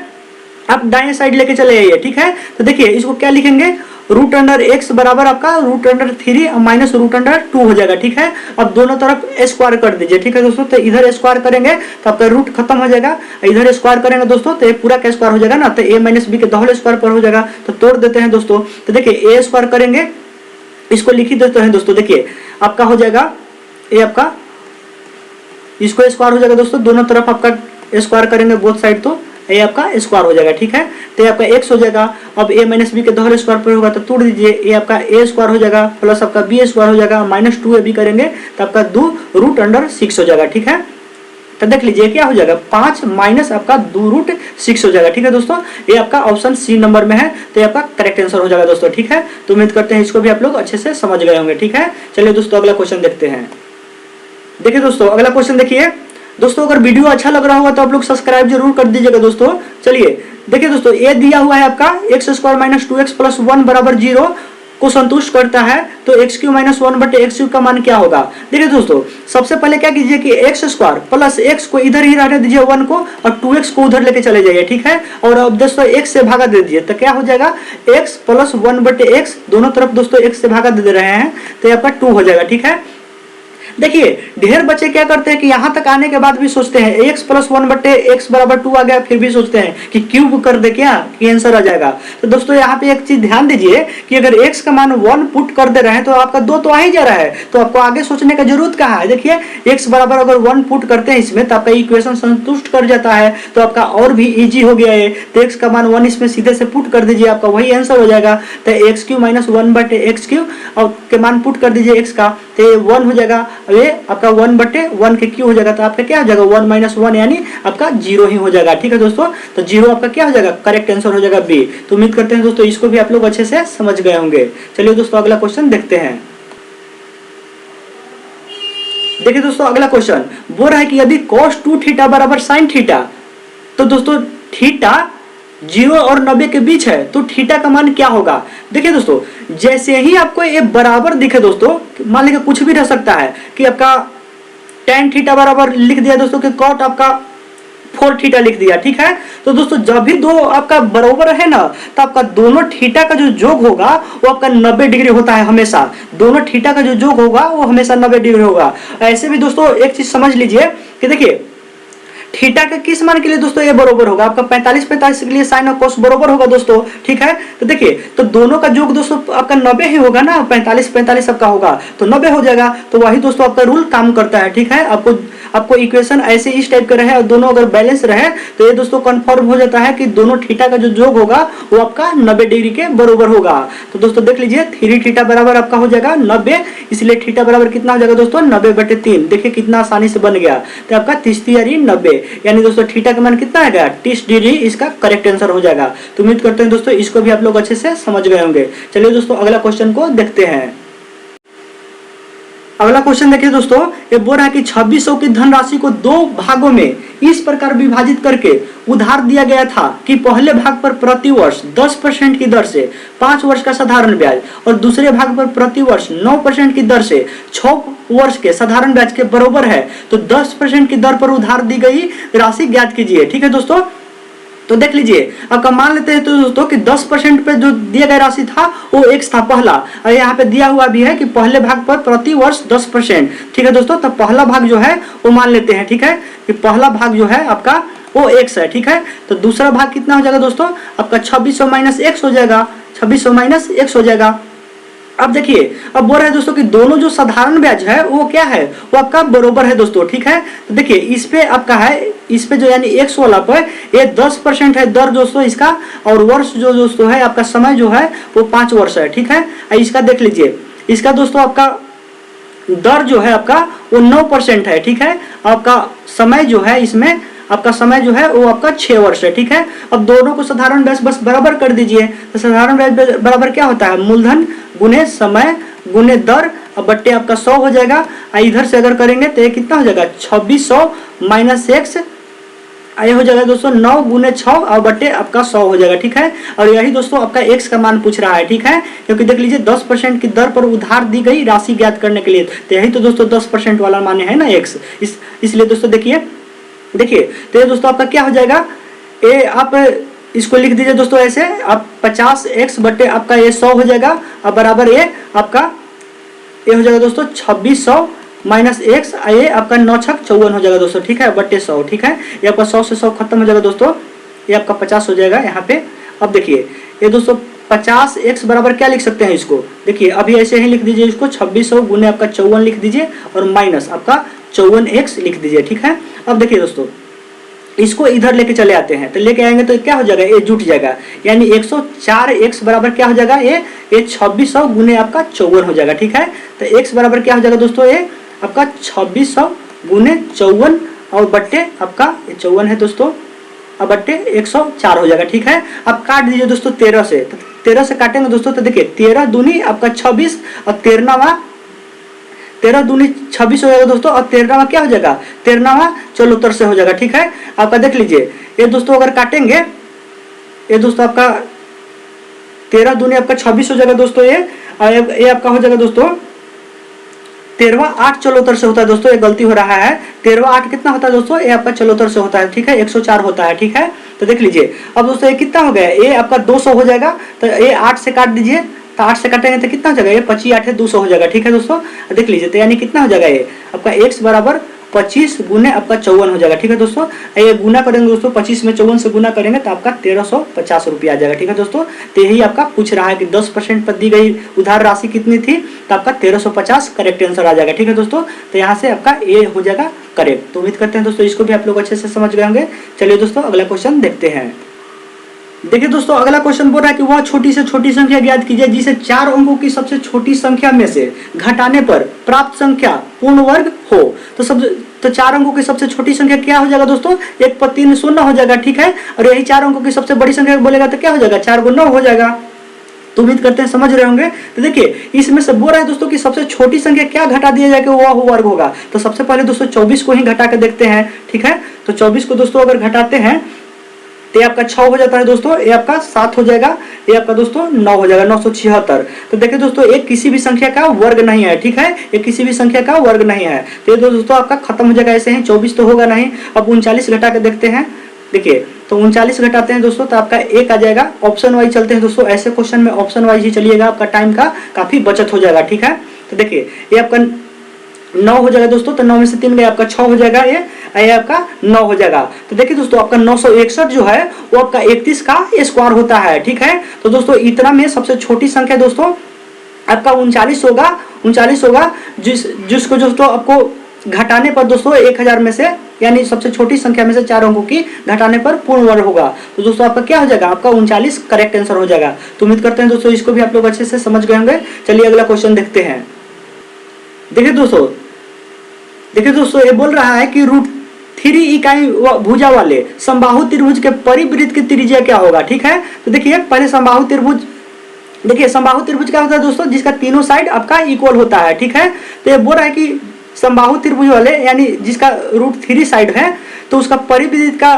आप दाएं साइड लेके चले जाइए। ठीक है, तो देखिए इसको क्या लिखेंगे, √x बराबर आपका √3 माइनस √2 हो जाएगा। ठीक है, अब दोनों तरफ स्क्वायर कर दीजिए। ठीक है दोस्तों, तो इधर स्क्वायर करेंगे तो आपका रूट खत्म हो जाएगा, इधर स्क्वायर करेंगे दोस्तों तो ये पूरा का स्क्वायर हो जाएगा ना, तो a माइनस बी के होल स्क्वायर पर हो जाएगा। तो तोड़ देते हैं दोस्तों, तो देखिए a स्क्वायर करेंगे, इसको लिख देते हैं दोस्तों, देखिए आपका हो जाएगा ये आपका इसको स्क्वायर हो जाएगा दोस्तों, दोनों तरफ आपका स्क्वायर करेंगे बोथ साइड, तो ये आपका स्क्वायर हो जाएगा। ठीक है, तो ये आपका x हो जाएगा, अब a माइनस बी के होल स्क्वायर पर होगा तो तोड़ दीजिए, ये आपका a स्क्वायर हो जाएगा प्लस आपका b स्क्वायर हो जाएगा माइनस 2ab करेंगे तो आपका 2 √6 हो जाएगा। ठीक है, तो देख लीजिए क्या हो जाएगा 5 माइनस आपका 2√6 हो जाएगा। ठीक है दोस्तों, ये आपका ऑप्शन सी नंबर में है, तो ये आपका करेक्ट आंसर हो जाएगा दोस्तों। ठीक है, तो उम्मीद करते हैं इसको भी आप लोग अच्छे से समझ गए होंगे। ठीक है, चलिए दोस्तों अगला क्वेश्चन देखते हैं। देखिए दोस्तों अगला क्वेश्चन देखिए दोस्तों, अगर वीडियो अच्छा लग रहा होगा तो आप लोग सब्सक्राइब जरूर कर दीजिएगा दोस्तों। चलिए देखिए दोस्तों, ये दिया हुआ है आपका x² माइनस 2x प्लस 1 बराबर 0 को संतुष्ट करता है, तो x³ माइनस 1 बटे x³ का मान क्या होगा। देखिए दोस्तों सबसे पहले क्या कीजिए कि x² प्लस x को इधर ही रहने दीजिए 1 को, और 2x को उधर लेके चले जाइए। ठीक है, और अब दोस्तों x से भागा दे दीजिए, तो क्या हो जाएगा x प्लस 1 बटे x, दोनों तरफ दोस्तों x से भागा दे रहे हैं तो ये आपका 2 हो जाएगा। ठीक है, देखिए ढेर बच्चे क्या करते हैं कि यहाँ तक आने के बाद भी सोचते हैं x प्लस 1 बटे x बराबर 2 आ गया, फिर भी सोचते हैं कि क्यूब कर दे क्या कि आंसर आ जाएगा। तो दोस्तों यहाँ पे एक चीज ध्यान दीजिए कि अगर x का मान 1 पुट कर दे रहे हैं तो आपका 2 तो आ ही जा रहा है, तो आपको आगे सोचने का जरूरत कहाँ है। देखिए x बराबर अगर 1 पुट करते हैं इसमें तो आपका इक्वेशन संतुष्ट कर जाता है, तो आपका और भी इजी हो गया है। तो x का मान 1 इसमें सीधे से पुट कर दीजिए, आपका वही आंसर हो जाएगा। तो x³ माइनस 1 बटे x³ और के मान पुट कर दीजिए x का, तो 1 हो जाएगा, ये आपका 1 बटे 1 के क्यू हो जाएगा, तो आपका क्या हो जाएगा 1 माइनस 1 यानी आपका 0 ही हो जाएगा। ठीक है दोस्तों, तो 0 आपका क्या हो जाएगा, करेक्ट आंसर हो जाएगा बी। तो उम्मीद करते हैं दोस्तों इसको भी आप लोग अच्छे से समझ गए होंगे। चलिए दोस्तों अगला क्वेश्चन देखते हैं। देखिए दोस्तों अगला क्वेश्चन बोल रहा है कि यदि cos 2 थीटा बराबर sin थीटा, तो दोस्तों थीटा 0 और 90 के बीच है तो थीटा का मान क्या होगा। देखिए दोस्तों जैसे ही आपको ये बराबर दिखे दोस्तों, मान लीजिए कुछ भी रह सकता है कि आपका tan थीटा बराबर लिख दिया दोस्तों कि cot आपका 4 थीटा लिख दिया। ठीक है, तो दोस्तों जब भी दो आपका बराबर है ना, तो आपका दोनों थीटा का जो योग होगा वो आपका 90 डिग्री होता है हमेशा, दोनों थीटा का जो योग होगा वो हमेशा 90 डिग्री होगा। ऐसे भी दोस्तों एक चीज समझ लीजिए कि देखिए थीटा के किस मान के लिए दोस्तों ये बराबर होगा, आपका 45 के लिए साइन और कोस बराबर होगा दोस्तों। ठीक है, तो देखिए तो दोनों का योग दोस्तों आपका 90 ही होगा ना, 45 सबका होगा तो 90 हो जाएगा, तो वही दोस्तों आपका रूल काम करता है। ठीक है, आपको इक्वेशन ऐसे इस टाइप का रहे और दोनों अगर बैलेंस रहे तो ये दोस्तों कंफर्म हो जाता है कि दोनों थीटा का जो योग होगा वो आपका 90 डिग्री के बराबर होगा। तो दोस्तों देख लीजिए 3 थीटा बराबर आपका हो जाएगा 90, इसलिए थीटा बराबर कितना हो जाएगा दोस्तों 90/3। देखिए कितना आसानी से बन गया, तो आपका 30 यानी 90, यानी दोस्तों थीटा का मान कितना आएगा 30 डिग्री, इसका करेक्ट आंसर हो जाएगा। तो उम्मीद करते हैं दोस्तों इसको भी आप लोग अच्छे से समझ गए होंगे। चलिए दोस्तों अगला क्वेश्चन को देखते हैं। अगला क्वेश्चन देखिए दोस्तों, ये बोल रहा है कि 2600 की धनराशि को 2 भागों में इस प्रकार विभाजित करके उधार दिया गया था कि पहले भाग पर प्रति वर्ष 10% की दर से 5 वर्ष का साधारण ब्याज और दूसरे भाग पर प्रति वर्ष 9% की दर से 6 वर्ष के साधारण ब्याज के बराबर है, तो 10% की दर पर उधार दी गई राशि ज्ञात कीजिए। ठीक है दोस्तों, तो देख लीजिए आपका मान लेते हैं तो दोस्तों कि 10% पे जो दिया गया राशि था वो x था पहला, और यहाँ पे दिया हुआ भी है कि पहले भाग पर प्रति वर्ष 10%। ठीक है दोस्तों, तो पहला भाग जो है वो मान लेते हैं। ठीक है, कि पहला भाग जो है आपका वो x है, ठीक है। तो दूसरा भाग कितना हो जाएगा दोस्तों, आपका 2600 माइनस x हो जाएगा, 2600 माइनस x हो जाएगा। अब देखिए, अब बोल रहे हैं दोस्तों कि दोनों जो साधारण ब्याज है वो क्या है, वो आपका बरोबर है दोस्तों, ठीक है। तो देखिए इस पे आपका है, इस पे जो यानी x वाला पर ये 10% है दर दोस्तों इसका, और वर्ष जो दोस्तों है आपका समय जो है वो 5 वर्ष है, ठीक है। इसका देख लीजिए, इसका दोस्तों आपका दर जो है आपका वो 9% है, ठीक है। आपका समय जो है इसमें आपका समय जो है वो आपका 6 वर्ष है, ठीक है। अब दोनों को साधारण ब्याज बस बराबर कर दीजिए। तो साधारण ब्याज बराबर क्या होता है, मूलधन गुने समय गुने दर अब बट्टे आपका 100 हो जाएगा। इधर से अगर करेंगे तो ये कितना हो जाएगा, 2600 माइनस एक्स, ये हो जाएगा दोस्तों 9 गुने 6 और बट्टे आपका 100 हो जाएगा, ठीक है। और यही दोस्तों आपका x का मान पूछ रहा है, ठीक है, क्योंकि देख लीजिए 10% की दर पर उधार दी गई राशि ज्ञात करने के लिए, तो यही तो दोस्तों 10% वाला मान है ना x, इसलिए दोस्तों देखिए तो ये दोस्तों आपका क्या हो जाएगा, ये आप इसको लिख दीजिए दोस्तों ऐसे, आप 50x बट्टे आपका ये 100 हो जाएगा, अब बराबर ये आपका ये हो जाएगा दोस्तों 2600 माइनस एक्स, ये आपका 9 छक 54 हो जाएगा दोस्तों, ठीक है, बट्टे 100, ठीक है। ये आपका 100 से 100 खत्म हो जाएगा दोस्तों, ये आपका 50 हो जाएगा यहाँ पे। अब देखिए ये दोस्तों 50x बराबर क्या लिख सकते हैं इसको, देखिए अभी ऐसे ही लिख दीजिए इसको, 2600 गुने आपका 54 लिख दीजिए और माइनस आपका 54x लिख दीजिए, ठीक है। अब देखिए दोस्तों इसको इधर लेके चले आते हैं, तो लेके आएंगे तो क्या हो जाएगा, ये जुट जाएगा, यानी 104x बराबर क्या हो जाएगा, ये 2600 गुने आपका 54 हो जाएगा, ठीक है। तो x बराबर क्या हो जाएगा दोस्तों, ये आपका 2600 गुने 54 और बट्टे आपका 54 है दोस्तों, अब बट्टे 104 हो जाएगा, ठीक है। अब काट दीजिए दोस्तों 13 से, तो 13 से काटेंगे दोस्तों तो देखिए 13 दूनी आपका 26 और 13 दूनी 26 हो जाएगा दोस्तों, और 13वां क्या हो जाएगा, 13वां 74 से हो जाएगा, ठीक है। आपका देख लीजिए ये दोस्तों अगर काटेंगे, ये दोस्तों आपका 13 दूनी आपका 26 हो जाएगा दोस्तों, ये आपका हो जाएगा दोस्तों 13वां 8 74 से होता है दोस्तों, ये गलती हो रहा है, 13वां 8 कितना होता है दोस्तों, ये आपका 74 से होता है, ठीक है, 104 होता है, ठीक है। तो देख लीजिए अब दोस्तों ये कितना हो गया, ये आपका 200 हो जाएगा, तो ये 8 से काट दीजिए, तो 8 से काटेंगे तो कितना हो जाएगा, ये 25 8 200 हो जाएगा, ठीक है दोस्तों। देख लीजिए तो यानी कितना हो जाएगा, ये आपका x बराबर 25 गुने आपका 54 हो जाएगा, ठीक है दोस्तों। ये गुना करेंगे दोस्तों, 25 में 54 से गुना करेंगे तो आपका 1350 रुपया आ जाएगा, ठीक है दोस्तों। तो यही आपका पूछ रहा है कि 10% पर दी गई उधार राशि कितनी थी, तो आपका 1350 करेक्ट आंसर आ जाएगा, ठीक है दोस्तों। तो यहाँ से आपका ये हो जाएगा करेक्ट। तो उम्मीद करते हैं दोस्तों इसको भी आप लोग अच्छे से समझ गए होंगे। चलिए दोस्तों अगला क्वेश्चन देखते हैं। देखिए दोस्तों अगला क्वेश्चन बोल रहा है कि वह छोटी से छोटी संख्या ज्ञात कीजिए जिसे 4 अंकों की सबसे छोटी संख्या में से घटाने पर प्राप्त संख्या पूर्ण वर्ग हो। तो 4 अंकों की सबसे छोटी संख्या क्या हो जाएगा दोस्तों, 1 पर 3 0 हो जाएगा, ठीक है। और यही 4 अंकों की सबसे बड़ी संख्या बोलेगा तो क्या हो जाएगा, 4 × 9 हो जाएगा। तो उम्मीद करते हैं समझ रहे होंगे। तो देखिए इसमें से बोल रहा है दोस्तों कि सबसे छोटी संख्या क्या घटा दिया जाए कि वह वर्ग होगा। तो सबसे पहले दोस्तों 24 को ही घटा के देखते हैं, ठीक है। तो 24 को दोस्तों अगर घटाते हैं तो ये आपका 6 हो जाता है दोस्तों, ये आपका 7 हो जाएगा, ये आपका दोस्तों 9 हो जाएगा, 976। तो देखिए दोस्तों एक किसी भी संख्या का वर्ग नहीं है, ठीक है, ये किसी भी संख्या का वर्ग नहीं है। तो ये दोस्तों आपका खत्म हो जाएगा ऐसे ही, 24 तो होगा नहीं। अब 39 घटा के देखते हैं, देखिए तो 39 घटाते हैं दोस्तों तो आपका 1 आ जाएगा। ऑप्शन वाइज चलते हैं दोस्तों, ऐसे क्वेश्चन में ऑप्शन वाइज ही चलिएगा, आपका टाइम का काफी बचत हो जाएगा, ठीक है। तो देखिए ये आपका 9 हो जाएगा दोस्तों, तो 9 में से 3 गए आपका 6 हो जाएगा, ये आपका 9 हो जाएगा। तो देखिए दोस्तों आपका 961 जो है वो आपका 31 का स्क्वायर होता है, ठीक है। तो दोस्तों इतना में सबसे छोटी संख्या दोस्तों आपका 39 होगा, जिसको दोस्तों आपको घटाने पर दोस्तों 1000 में से यानी सबसे छोटी संख्या में से 4 अंकों की घटाने पर पूर्ण वर्ग होगा। तो दोस्तों आपका क्या हो जाएगा, आपका 39 करेक्ट आंसर हो जाएगा। तो उम्मीद करते हैं दोस्तों इसको भी आप लोग अच्छे से समझ गए होंगे। चलिए अगला क्वेश्चन देखते हैं। देखिए दोस्तों ये बोल रहा है कि √3 इकाई भुजा वाले समबाहु त्रिभुज के परिवृत्त की त्रिज्या क्या होगा, ठीक है। तो देखिए पहले समबाहु त्रिभुज, देखिए समबाहु त्रिभुज क्या होता है दोस्तों, जिसका तीनों साइड आपका इक्वल होता है, ठीक है। तो ये बोल रहा है कि समबाहु त्रिभुज वाले यानी जिसका √3 साइड है तो उसका परिवृत्त का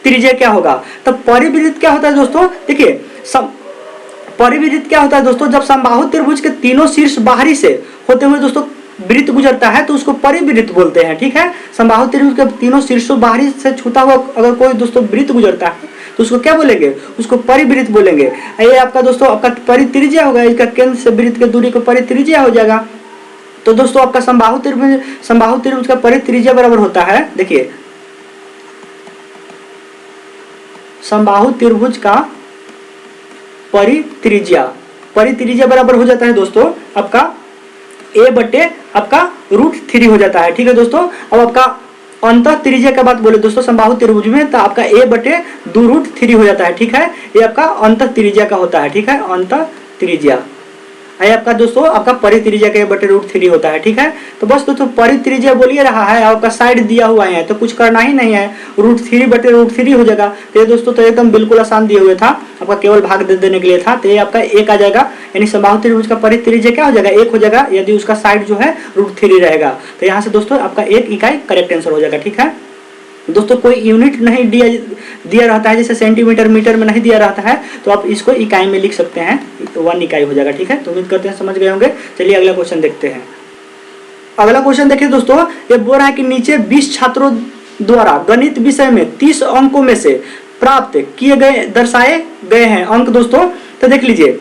त्रिज्या क्या होगा। तो परिवृत्त क्या होता है दोस्तों, देखिए परिवृत्त क्या होता है दोस्तों, जब समबाहु त्रिभुज के तीनों शीर्ष बाहरी से होते हुए दोस्तों वृत्त गुजरता है तो उसको परिवृत्त बोलते हैं, ठीक है। समबाहु त्रिभुज के तीनों शीर्षों बाहरी से छूता हुआ अगर कोई दोस्तों वृत्त गुजरता है तो उसको क्या बोलेंगे, उसको परिवृत्त बोलेंगे। ये आपका दोस्तों आपका परित्रिज्या होगा, इसका केंद्र से वृत्त की दूरी को परित्रिज्या हो जाएगा। तो दोस्तों आपका समबाहु त्रिभुज का परित्रिज्या बराबर होता है, देखिए समबाहु त्रिभुज का परित्रिज्या बराबर हो जाता है दोस्तों आपका a बटे आपका √3 हो जाता है। ठीक है दोस्तों, अब आपका अंतः त्रिज्या का बात बोले दोस्तों समबाहु त्रिभुज में, तो आपका a बटे 2√3 हो जाता है। ठीक है, ये आपका अंतः त्रिज्या का होता है। ठीक है, अंतः त्रिज्या है आपका दोस्तों आपका परित्रिज्या का a बटे √3 होता है। ठीक है, तो बस दोस्तों परित्रिज्या बोलिए रहा है, आपका साइड दिया हुआ है तो कुछ करना ही नहीं है, √3 बटे √3 हो जाएगा। तो ये दोस्तों तो एकदम बिल्कुल आसान दिए हुए था, आपका केवल भाग दे देने के लिए था। तो ये आपका 1 आ जाएगा, यानी समबाहु त्रिभुज का परित्रिज्या क्या हो जाएगा 1 हो जाएगा, यदि उसका साइड जो है √3 रहेगा। तो यहाँ से दोस्तों आपका 1 इकाई करेक्ट आंसर हो जाएगा। ठीक है दोस्तों, कोई यूनिट नहीं दिया रहता है, जैसे सेंटीमीटर मीटर में नहीं दिया रहता है, तो आप इसको इकाई में लिख सकते हैं, तो 1 इकाई हो जाएगा। ठीक है, तो उम्मीद करते हैं समझ गए होंगे। चलिए अगला क्वेश्चन देखते हैं। अगला क्वेश्चन देखिए दोस्तों, ये बोल रहा है कि नीचे 20 छात्रों द्वारा गणित विषय में 30 अंकों में से प्राप्त किए गए दर्शाए गए हैं अंक दोस्तों। तो देख लीजिए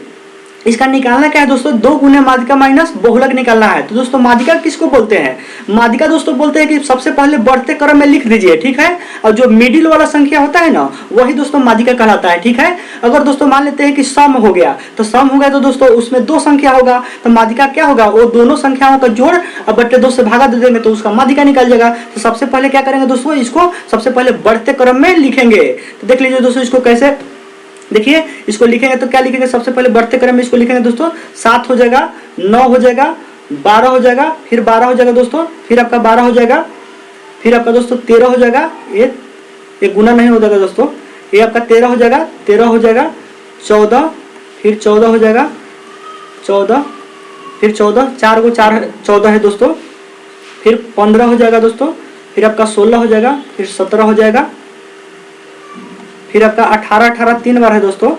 इसका निकालना क्या है दोस्तों, 2 गुने माध्यिका माइनस बहुलक निकालना है। तो दोस्तों माध्यिका किसको बोलते हैं, माध्यिका दोस्तों बोलते हैं कि सबसे पहले बढ़ते क्रम में लिख दीजिए। ठीक है, और जो मिडिल वाला संख्या होता है ना वही दोस्तों माध्यिका कहलाता है। ठीक है, अगर दोस्तों मान लेते हैं कि सम हो गया, तो सम हो गया तो दोस्तों उसमें 2 संख्या होगा, तो माध्यिका क्या होगा, वो दोनों संख्याओं का जोड़ और बट्टे 2 से भागा दे देंगे तो उसका माध्यिका निकल जाएगा। तो सबसे पहले क्या करेंगे दोस्तों, इसको सबसे पहले बढ़ते क्रम में लिखेंगे। तो देख लीजिए दोस्तों इसको कैसे, देखिए इसको लिखेंगे तो क्या लिखेंगे, सबसे पहले बढ़ते क्रम में इसको लिखेंगे दोस्तों 7 हो जाएगा, 9 हो जाएगा, 12 हो जाएगा, फिर 12 हो जाएगा दोस्तों, फिर आपका 12 हो जाएगा, फिर आपका दोस्तों 13 हो जाएगा, ये गुना नहीं हो जाएगा दोस्तों, ये आपका 13 हो जाएगा, 13 हो जाएगा, 14, फिर 14 हो जाएगा, 14, फिर 14, 4 को 4 14 है दोस्तों, फिर 15 हो जाएगा दोस्तों, फिर आपका 16 हो जाएगा, फिर 17 हो जाएगा, फिर आपका 18 18 3 बार है दोस्तों,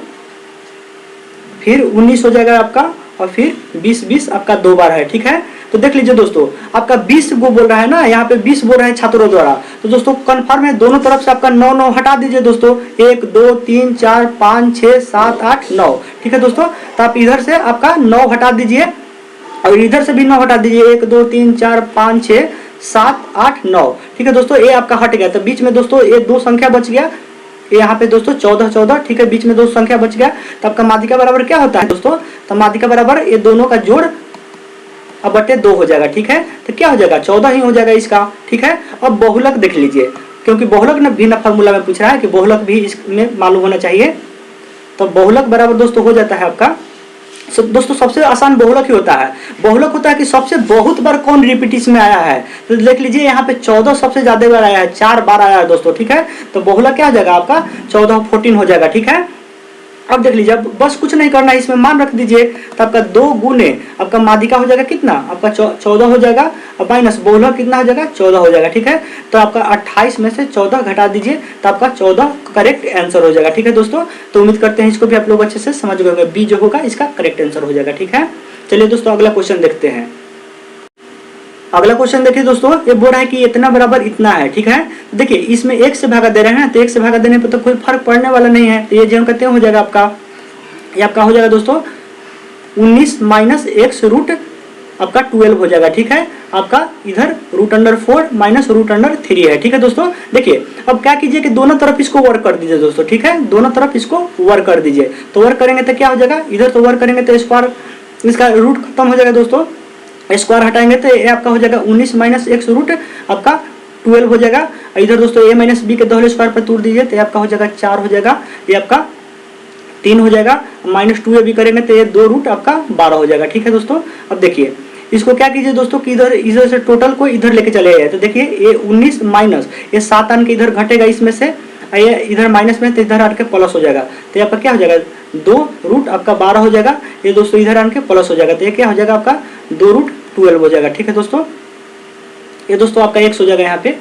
फिर 19 हो जाएगा आपका, और फिर 20 20 आपका 2 बार है। ठीक है, तो देख लीजिए दोस्तों आपका 20 को बोल रहा है ना, यहाँ पे 20 बोल रहा है छात्रों द्वारा, तो दोस्तों कंफर्म है दोनों तरफ से आपका 9 9 हटा दीजिए दोस्तों, 1 2 3 4 5 6 7 8 9। ठीक है दोस्तों, तो आप इधर से आपका 9 हटा दीजिए और इधर से भी 9 हटा दीजिए, 1 2 3 4 5 6 7 8 9। ठीक है दोस्तों, ये आपका हट गया, तो बीच में दोस्तों ये 2 संख्या बच गया, यहाँ पे दोस्तों 14 14। ठीक है, बीच में 2 संख्या बच गया, तो आपका माध्यिका बराबर क्या होता है दोस्तों, तो माध्यिका बराबर ये दोनों का जोड़ अब बटे 2 हो जाएगा। ठीक है, तो क्या हो जाएगा 14 ही हो जाएगा इसका। ठीक है, अब बहुलक देख लीजिए, क्योंकि बहुलक ने भिन्न फॉर्मूला में पूछ रहा है कि बहुलक भी इसमें मालूम होना चाहिए। तो बहुलक बराबर दोस्तों हो जाता है आपका, दोस्तों सबसे आसान बहुलक ही होता है। बहुलक होता है कि सबसे बहुत बार कौन रिपीटिशन में आया है, तो देख लीजिए यहाँ पे 14 सबसे ज्यादा बार आया है, 4 बार आया है दोस्तों। ठीक है, तो बहुलक क्या हो जाएगा आपका 14 14 हो जाएगा। ठीक है, अब देख लीजिए, अब बस कुछ नहीं करना है, इसमें मान रख दीजिए, तो आपका 2 गुने आपका माध्यिका हो जाएगा कितना, आपका 14 हो जाएगा, और माइनस बहुलक कितना हो जाएगा 14 हो जाएगा। ठीक है, तो आपका 28 में से 14 घटा दीजिए, तो आपका 14 करेक्ट आंसर हो जाएगा। ठीक है दोस्तों, तो उम्मीद करते हैं इसको भी आप लोग अच्छे से समझ गए होंगे, बी जो होगा इसका करेक्ट आंसर हो जाएगा। ठीक है, चलिए दोस्तों अगला क्वेश्चन देखते हैं। अगला क्वेश्चन देखिए दोस्तों, ये बोल रहा है कि इतना बराबर इतना है। ठीक है, देखिए इसमें 1 से भागा दे रहे हैं, तो 1 से भागा देने पर तो कोई फर्क पड़ने वाला नहीं है, तो ये जो कहते हैं हो जाएगा आपका, ये आपका हो जाएगा दोस्तों 19 माइनस x रूट आपका 12 हो जाएगा। ठीक है, आपका इधर √4 माइनस √3 है। ठीक है दोस्तों, देखिए अब क्या कीजिए कि दोनों तरफ इसको वर्क कर दीजिए दोस्तों। ठीक है, दोनों तरफ इसको वर्क कर दीजिए, तो वर्क करेंगे तो क्या हो जाएगा, इधर तो वर्क करेंगे तो स्क्वायर, इसका रूट खत्म हो जाएगा दोस्तों, स्क्वायर हटाएंगे तो ये आपका हो जाएगा 19 माइनस x रूट आपका 12 हो जाएगा। इधर दोस्तों a माइनस बी के दोहरे स्क्वायर पर तोड़ दीजिए, तो ये आपका हो जाएगा 4 हो जाएगा, ये आपका 3 हो जाएगा, माइनस 2 भी करेंगे तो ये 2 रूट आपका 12 हो जाएगा। ठीक है दोस्तों, अब देखिए इसको क्या कीजिए दोस्तों कि इधर से टोटल को इधर लेके चले जाए, तो देखिए ये 19 माइनस ये 7 आन के इधर घटेगा इसमें से, ये इधर माइनस में तो इधर आन के प्लस हो जाएगा, तो आपका क्या हो जाएगा 2 रूट आपका 12 हो जाएगा, ये दोस्तों इधर आन के प्लस हो जाएगा, तो ये क्या हो जाएगा आपका 2 रूट 12 हो जाएगा। ठीक है दोस्तों, ये दोस्तों आपका x हो जाएगा, यहाँ पे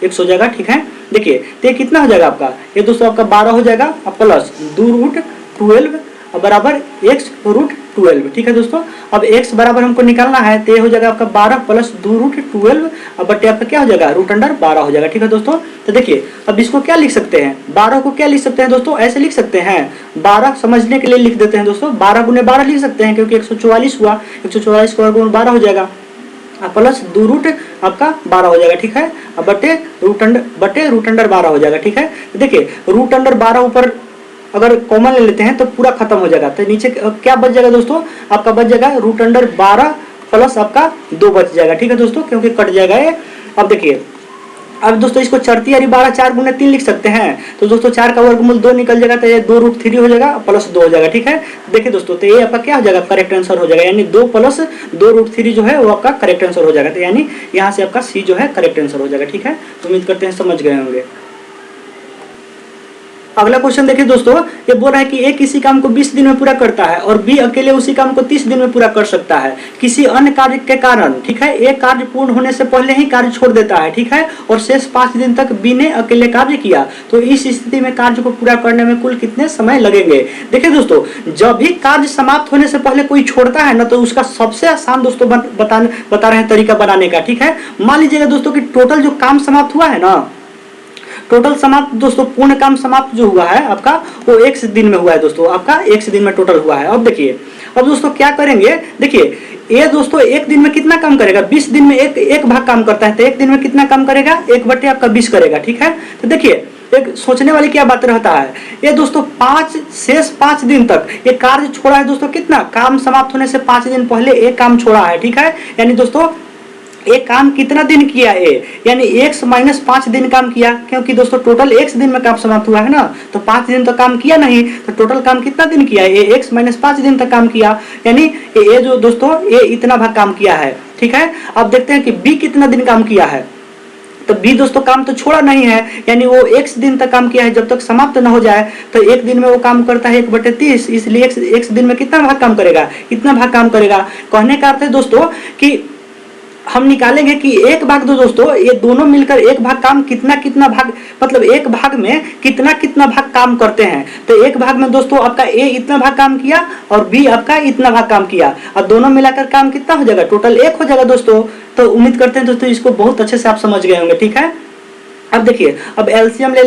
x हो जाएगा। ठीक है, देखिए तो ये कितना हो जाएगा आपका, ये दोस्तों आपका 12 हो जाएगा और प्लस 2 रूट 12 बराबर x रूट 12। ठीक है दोस्तों, अब x बराबर हमको निकालना है, तो ये हो जाएगा आपका 12 प्लस 2 रूट 12 और बटे आपका क्या हो जाएगा √12 हो जाएगा। ठीक है दोस्तों, तो देखिए अब इसको क्या लिख सकते हैं, 12 को क्या लिख सकते हैं दोस्तों, ऐसे लिख सकते हैं, 12 समझने के लिए लिख देते हैं दोस्तों, 12 गुने 12 लिख सकते हैं, क्योंकि 144 हुआ, 144 को 12 हो जाएगा। प्लस 2 रूट आपका 12 हो जाएगा, ठीक है, बटे रूट अंडर 12 हो जाएगा, ठीक है। देखिए रूट अंडर 12 ऊपर अगर कॉमन ले लेते हैं तो पूरा खत्म हो जाएगा, तो नीचे क्या बच जाएगा दोस्तों, आपका बच जाएगा रूट अंडर 12 प्लस आपका 2 बच जाएगा, ठीक है दोस्तों, क्योंकि कट जाएगा ये। अब देखिए, अब दोस्तों इसको चरती यानी 12 4 गुना 3 लिख सकते हैं, तो दोस्तों 4 का वर्गमूल 2 निकल जाएगा, तो ये 2 रूट 3 हो जाएगा प्लस 2 हो जाएगा, ठीक है। देखिए दोस्तों, तो ये आपका क्या हो जाएगा, करेक्ट आंसर हो जाएगा, यानी 2 प्लस 2 रूट 3 जो है वो आपका करेक्ट आंसर हो जाएगा, तो यानी यहाँ से आपका सी जो है करेक्ट आंसर हो जाएगा, ठीक है। तो उम्मीद करते हैं समझ गए होंगे। अगला क्वेश्चन देखिए दोस्तों, ये बोल रहा है कि ए किसी काम को 20 दिन में पूरा करता है और बी अकेले उसी काम को 30 दिन में पूरा कर सकता है किसी अन्य कार्य के कारण, ठीक है। ए कार्य पूर्ण होने से पहले ही कार्य छोड़ देता है, ठीक है, और शेष 5 दिन तक बी ने अकेले कार्य किया, तो इस स्थिति में कार्य को पूरा करने में कुल कितने समय लगेंगे। देखिए दोस्तों, जब भी कार्य समाप्त होने से पहले कोई छोड़ता है ना, तो उसका सबसे आसान दोस्तों बता रहे हैं तरीका बनाने का, ठीक है। मान लीजिएगा दोस्तों कि टोटल जो काम समाप्त हुआ है ना, टोटल समाप्त दोस्तों पूर्ण काम समाप्त जो हुआ है आपका वो 1 दिन में हुआ है दोस्तों, आपका 1 दिन में टोटल हुआ है। अब देखिए, अब दोस्तों क्या करेंगे, देखिए ये दोस्तों 1 दिन में कितना काम करेगा, 20 दिन में एक भाग काम करता है, तो 1 दिन में कितना काम करेगा, 1 बटे आपका 20 करेगा, ठीक है। तो देखिए एक सोचने वाली क्या बात रहता है, ये दोस्तों शेष 5 दिन तक ये कार्य छोड़ा है दोस्तों, कितना काम समाप्त होने से 5 दिन पहले एक काम छोड़ा है, ठीक है। यानी दोस्तों एक काम कितना दिन किया है, यानी x माइनस 5 दिन काम किया, क्योंकि दोस्तों टोटल x दिन में काम समाप्त हुआ है ना, तो 5 दिन तो काम किया नहीं, तो टोटल काम कितना दिन किया है, x माइनस 5 दिन तक काम किया, यानी ये जो दोस्तों ये इतना भाग काम किया है, ठीक है। अब देखते हैं कि b कितना दिन काम किया है, तो b दोस्तों काम तो छोड़ा नहीं है, यानी वो x दिन तक काम किया है, जब तक समाप्त न हो जाए, तो 1 दिन में वो काम करता है 1/30, इसलिए x दिन में कितना भाग काम करेगा, इतना भाग काम करेगा। कहने का अर्थ है दोस्तों कि हम निकालेंगे कि एक भाग दो दोस्तों, ये दोनों मिलकर एक भाग काम कितना भाग, मतलब एक भाग में कितना भाग काम करते हैं, तो एक भाग में दोस्तों आपका ए इतना भाग काम किया और बी आपका इतना भाग काम किया, और दोनों मिलाकर काम कितना हो जाएगा, टोटल 1 हो जाएगा दोस्तों। तो उम्मीद करते हैं दोस्तों इसको बहुत अच्छे से आप समझ गए होंगे, ठीक है। अब देखिए, अब एलसीएम ले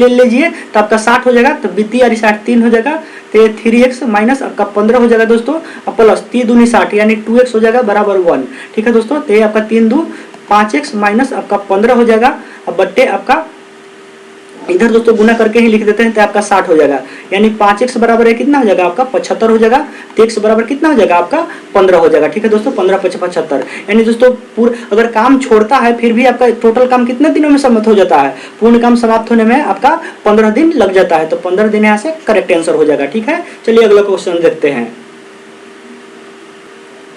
लीजिए तो आपका 60 हो जाएगा, तो 20 और 60 3 हो जाएगा, तो ये 3x माइनस आपका 15 हो जाएगा दोस्तों, और प्लस 3 दूनी 60 यानी 2x हो जाएगा बराबर 1, ठीक है दोस्तों। तो ये आपका 3 2 5x माइनस आपका 15 हो जाएगा, और बट्टे आपका इधर दोस्तों गुना करके ही लिख देते हैं, तो आपका 60 हो जाएगा, यानी 5x बराबर है कितना हो जाएगा आपका 75 हो जाएगा, तो x बराबर कितना हो जाएगा आपका 15 हो जाएगा, ठीक है दोस्तों। 15 5 75, यानी दोस्तों अगर काम छोड़ता है फिर भी आपका टोटल काम कितने दिनों में समाप्त हो जाता है, पूर्ण काम समाप्त होने में आपका 15 दिन लग जाता है, तो 15 दिन यहाँ से करेक्ट आंसर हो जाएगा, ठीक है। चलिए अगला क्वेश्चन देखते हैं।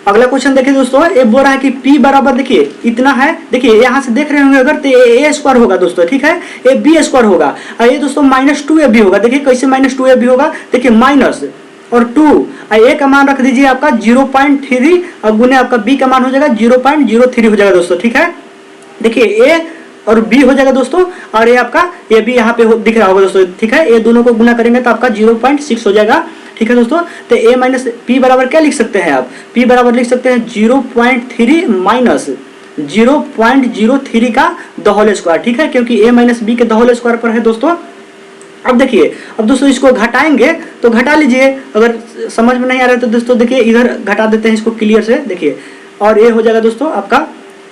अगला क्वेश्चन देखिए दोस्तों, ये बोल रहा है कि P बराबर देखिए इतना है, देखिए यहाँ से देख रहे होंगे अगर, तो ए स्क्वायर होगा दोस्तों, ठीक है, ये बी स्क्वायर होगा, और ये दोस्तों -2ab होगा। देखिए कैसे -2ab होगा, देखिए माइनस और 2, ए का मान रख दीजिए आपका 0.3 और गुने आपका बी का मान हो जाएगा 0.03 हो जाएगा दोस्तों, ठीक है। देखिए ए और बी हो जाएगा दोस्तों, और ये आपका ये भी यहाँ पे दिख रहा होगा दोस्तों, ठीक है। ये दोनों को गुना करेंगे तो आपका 0.6 हो जाएगा, ठीक है दोस्तों। तो a माइनस पी बराबर क्या लिख सकते हैं आप, p बराबर लिख सकते हैं 0.3 माइनस 0.03 का द होल स्क्वायर, ठीक है, क्योंकि a माइनस बी के द होल स्क्वायर पर है दोस्तों। अब देखिए, अब दोस्तों इसको घटाएंगे तो घटा लीजिए, अगर समझ में नहीं आ रहा है तो दोस्तों देखिए इधर घटा देते हैं इसको क्लियर से, देखिए, और ये हो जाएगा दोस्तों आपका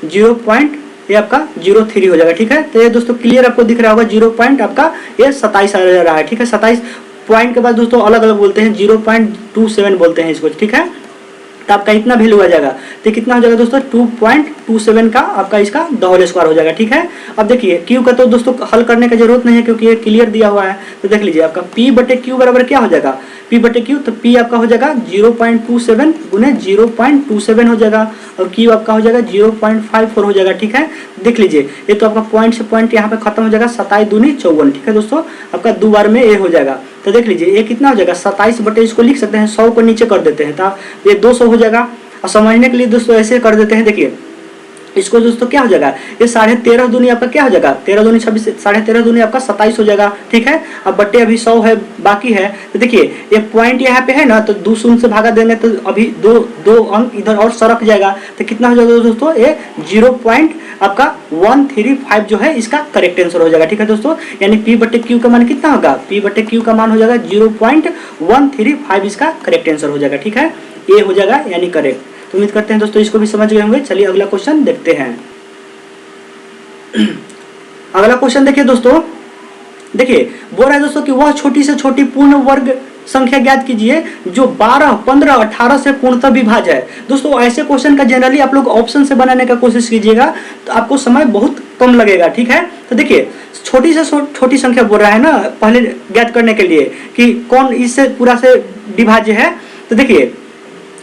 0.03 हो जाएगा, ठीक है। तो ये दोस्तों क्लियर आपको दिख रहा होगा 0. आपका ये 27 आ रहा है, ठीक है। 27 पॉइंट के बाद दोस्तों अलग अलग बोलते हैं, 0.27 बोलते हैं इसको, ठीक है। तो आपका इतना वैल्यू आ जाएगा, तो कितना हो जाएगा दोस्तों 2.27 का आपका इसका द होल स्क्वायर हो जाएगा, ठीक है। अब देखिए क्यू का तो दोस्तों हल करने की जरूरत नहीं है क्योंकि ये क्लियर दिया हुआ है, तो देख लीजिए आपका p बटे क्यू बराबर क्या हो जाएगा, p बटे क्यू, तो p आपका हो जाएगा 0.27 गुने 0.27 हो जाएगा, और q आपका हो जाएगा 0.54 हो जाएगा, ठीक है। देख लीजिए ये तो आपका पॉइंट से पॉइंट यहाँ पे खत्म हो जाएगा, 27 दूनी 54, ठीक है दोस्तों, आपका 2 बार में ये हो जाएगा। तो देख लीजिए ये कितना हो जाएगा 27 बटे, इसको लिख सकते हैं 100 को नीचे कर देते हैं, तो ये 200 हो जाएगा। और समझने के लिए दोस्तों ऐसे कर देते हैं, देखिए इसको दोस्तों क्या हो जाएगा, ये 13.5 दूनी आपका क्या हो जाएगा, 13 दूनी 26, 13.5 दूनी आपका 27 हो जाएगा, ठीक है। अब बट्टे अभी 100 है बाकी है, तो देखिए ये पॉइंट यहाँ पे है ना, तो 2 शून्य से भागा देंगे तो अभी दो अंक इधर और सरक जाएगा, तो कितना हो जाएगा दोस्तों, ये 0.135 जो है इसका करेक्ट आंसर हो जाएगा, ठीक है दोस्तों। यानी p बटे क्यू का मान कितना होगा, p बटे क्यू का मान हो जाएगा 0.135 इसका करेक्ट आंसर हो जाएगा, ठीक है। ये हो जाएगा यानी करेक्ट। तो उम्मीद करते हैं दोस्तों इसको भी समझ गए होंगे। चलिए अगला क्वेश्चन देखते हैं। अगला क्वेश्चन देखिए दोस्तों, देखिए बोल रहा है दोस्तों कि वह छोटी से छोटी पूर्ण वर्ग संख्या ज्ञात कीजिए जो 12, 15, 18 से पूर्णतः विभाज्य है। दोस्तों ऐसे क्वेश्चन का जनरली आप लोग ऑप्शन से बनाने का कोशिश कीजिएगा तो आपको समय बहुत कम लगेगा, ठीक है। तो देखिए छोटी से छोटी संख्या बोल रहा है ना पहले ज्ञात करने के लिए कि कौन इससे पूरा से विभाज्य है। तो देखिए